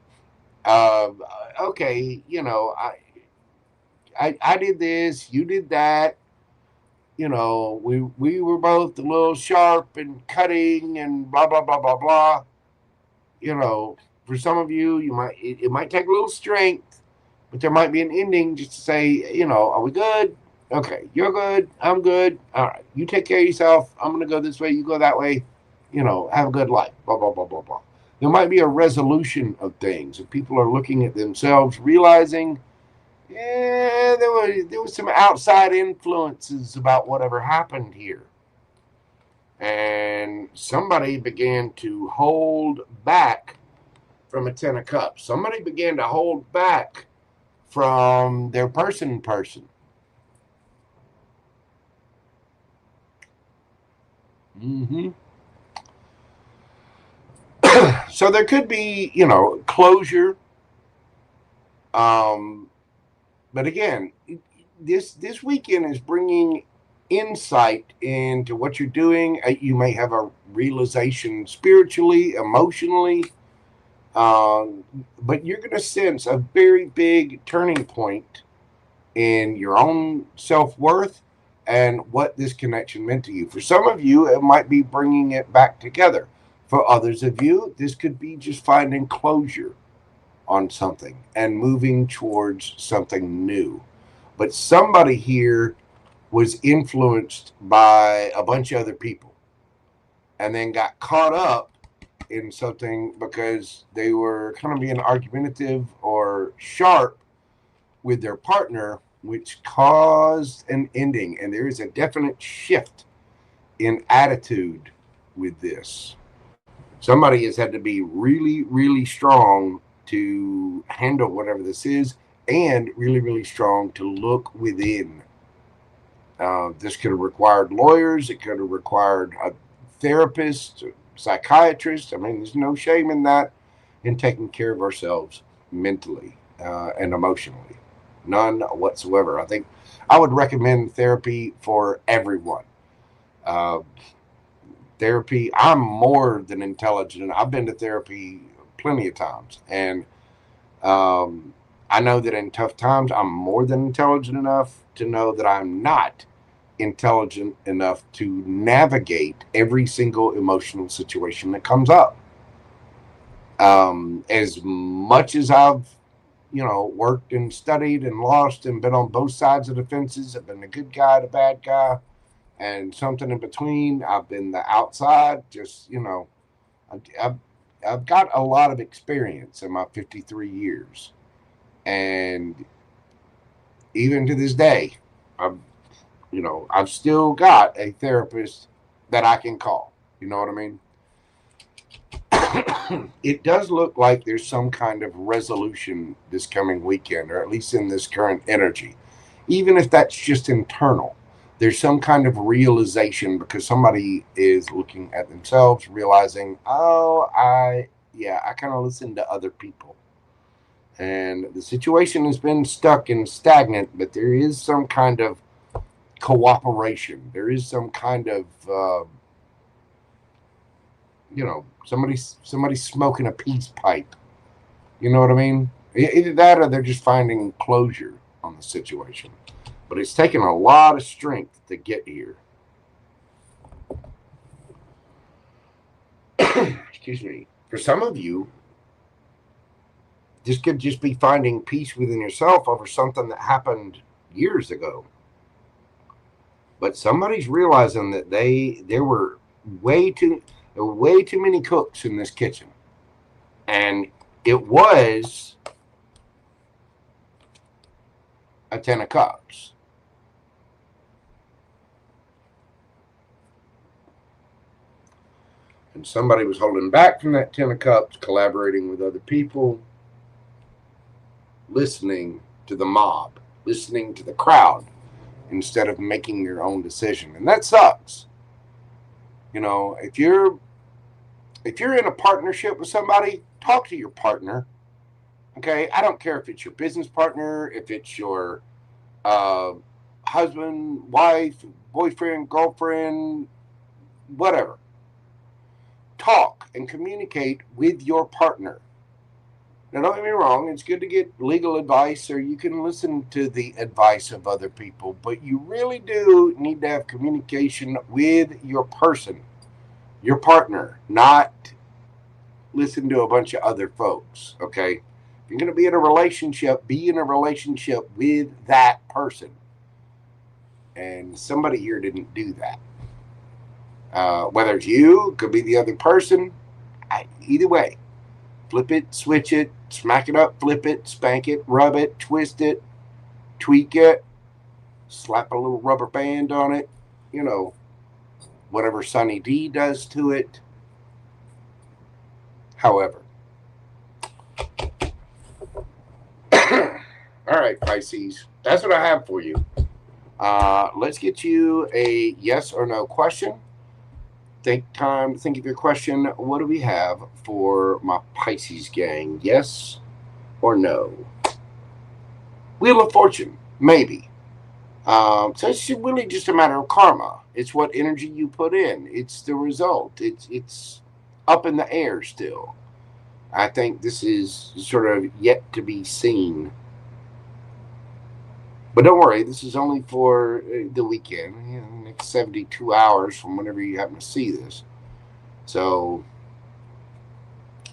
of, okay, I did this, you did that. We were both a little sharp and cutting and blah, blah, blah, blah, blah. For some of you, it might take a little strength, but there might be an ending just to say, are we good? Okay, you're good. I'm good. All right, you take care of yourself. I'm going to go this way. You go that way. Have a good life. Blah, blah, blah, blah, blah. There might be a resolution of things. If people are looking at themselves, realizing, yeah, there was some outside influences about whatever happened here. And somebody began to hold back from a 10 of cups. Somebody began to hold back from their person. So there could be, closure. But again, this weekend is bringing insight into what you're doing. You may have a realization spiritually, emotionally, but you're going to sense a very big turning point in your own self-worth and what this connection meant to you. For some of you, it might be bringing it back together. For others of you, this could be just finding closure on something and moving towards something new. But somebody here was influenced by a bunch of other people and then got caught up in something because they were kind of being argumentative or sharp with their partner, which caused an ending. And there is a definite shift in attitude with this. Somebody has had to be really, really strong to handle whatever this is, and really, really strong to look within. This could have required lawyers. It could have required a therapist, a psychiatrist. I mean, there's no shame in that, in taking care of ourselves mentally and emotionally. None whatsoever. I think I would recommend therapy for everyone. Therapy, I'm more than intelligent. I've been to therapy plenty of times. And I know that in tough times, I'm more than intelligent enough to know that I'm not intelligent enough to navigate every single emotional situation that comes up. As much as I've, worked and studied and lost and been on both sides of the fences, I've been the good guy, the bad guy, and something in between. I've been the outside, just, I've got a lot of experience in my 53 years. And even to this day, You know, I've still got a therapist that I can call. You know what I mean? It does look like there's some kind of resolution this coming weekend, or at least in this current energy. Even if that's just internal, there's some kind of realization because somebody is looking at themselves, realizing, oh, I kind of listen to other people. And the situation has been stuck and stagnant, but there is some kind of cooperation. There is some kind of somebody's smoking a peace pipe. You know what I mean? Either that or they're just finding closure on the situation. But it's taken a lot of strength to get here. Excuse me. For some of you, this could just be finding peace within yourself over something that happened years ago. But somebody's realizing that there were way too many cooks in this kitchen. And it was a 10 of Cups. And somebody was holding back from that 10 of Cups, collaborating with other people, listening to the mob, listening to the crowd, instead of making your own decision. And that sucks. You know, if you're in a partnership with somebody, talk to your partner. Okay, I don't care if it's your business partner, if it's your husband, wife, boyfriend, girlfriend, whatever. Talk and communicate with your partner. Now, don't get me wrong, it's good to get legal advice, or you can listen to the advice of other people, but you really do need to have communication with your person, your partner, not listen to a bunch of other folks, okay? If you're going to be in a relationship, be in a relationship with that person. And somebody here didn't do that. Whether it's you, could be the other person, either way. Flip it, switch it, smack it up, flip it, spank it, rub it, twist it, tweak it, slap a little rubber band on it, you know, whatever Sunny D does to it. However, all right, Pisces, that's what I have for you. Let's get you a yes or no question. Think of your question. What do we have for my Pisces gang? Yes or no? Wheel of Fortune, maybe. So it's really just a matter of karma. It's what energy you put in. It's the result. It's up in the air still. I think this is sort of yet to be seen. But don't worry, this is only for the weekend, next 72 hours from whenever you happen to see this. So,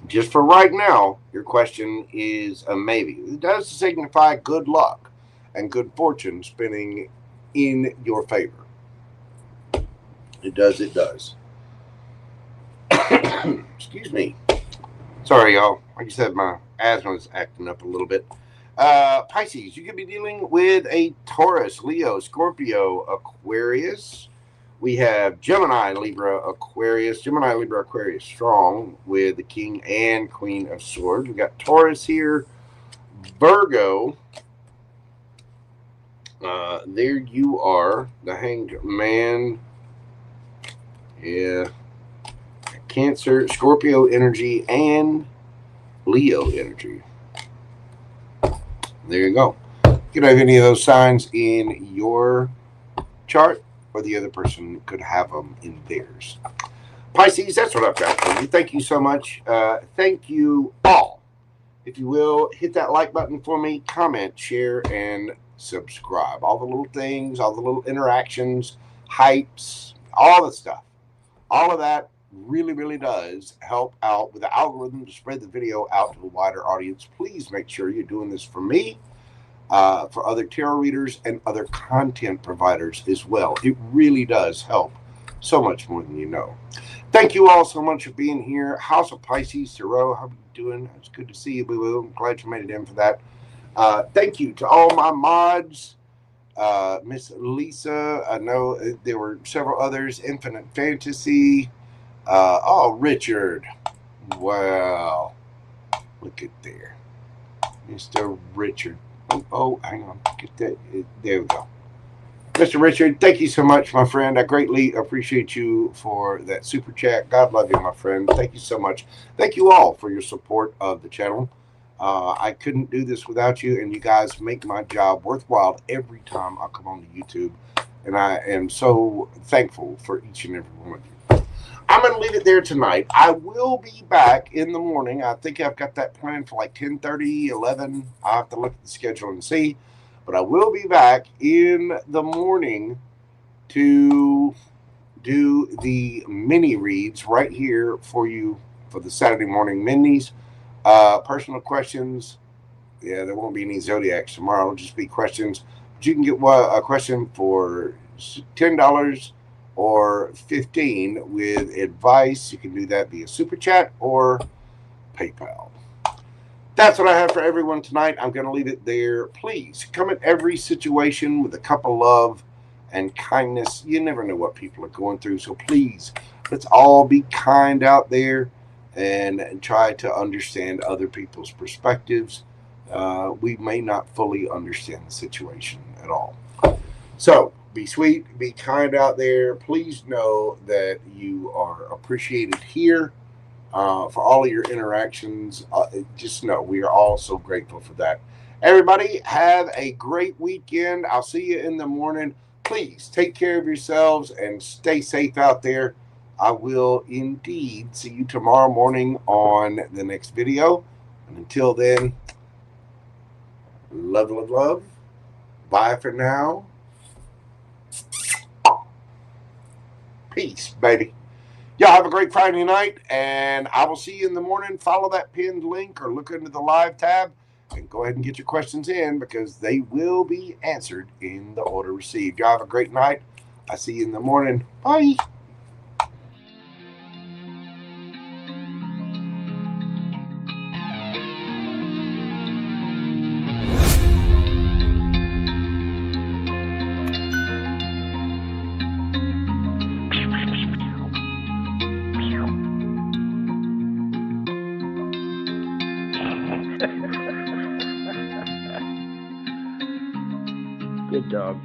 just for right now, your question is a maybe. It does signify good luck and good fortune spinning in your favor. It does. Excuse me. Sorry, y'all. Like I said, my asthma is acting up a little bit. Pisces, you could be dealing with a Taurus, Leo, Scorpio, Aquarius. We have Gemini, Libra, Aquarius. Gemini, Libra, Aquarius strong with the King and Queen of Swords. We got Taurus here. Virgo. There you are. The Hanged Man. Yeah. Cancer, Scorpio energy, and Leo energy. There you go. You could have any of those signs in your chart, or the other person could have them in theirs. Pisces, that's what I've got for you. Thank you so much. Thank you all. If you will, hit that like button for me, comment, share, and subscribe. All the little things, all the little interactions, hypes, all the stuff. All of that really, really does help out with the algorithm to spread the video out to a wider audience. Please make sure you're doing this for me, for other tarot readers, and other content providers as well. It really does help so much more than you know. Thank you all so much for being here. House of Pisces, Tarot, how are you doing? It's good to see you, boo-boo. I'm glad you made it in for that. Thank you to all my mods. Miss Lisa. I know there were several others. Infinite Fantasy. Oh, Richard. Wow. Look at there. Mr. Richard. Oh, hang on. Get that. There we go. Mr. Richard, thank you so much, my friend. I greatly appreciate you for that super chat. God love you, my friend. Thank you so much. Thank you all for your support of the channel. I couldn't do this without you, and you guys make my job worthwhile every time I come on to YouTube. And I am so thankful for each and every one of you. I'm going to leave it there tonight. I will be back in the morning. I think I've got that planned for like 10:30, 11. I'll have to look at the schedule and see. But I will be back in the morning to do the mini reads right here for you for the Saturday morning minis. Personal questions. Yeah, there won't be any zodiacs tomorrow. It'll just be questions. But you can get a question for $10 or $15 with advice. You can do that via Super Chat or PayPal. That's what I have for everyone tonight. I'm going to leave it there. Please come at every situation with a cup of love and kindness. You never know what people are going through. So please, let's all be kind out there and try to understand other people's perspectives. We may not fully understand the situation at all. So be sweet, be kind out there. Please know that you are appreciated here. For all of your interactions. Just know we are all so grateful for that. Everybody, have a great weekend. I'll see you in the morning. Please take care of yourselves and stay safe out there. I will indeed see you tomorrow morning on the next video. And until then, love, love, love. Bye for now. Peace, baby. Y'all have a great Friday night, and I will see you in the morning. Follow that pinned link or look into the live tab and go ahead and get your questions in because they will be answered in the order received. Y'all have a great night. I see you in the morning. Bye. Good dog.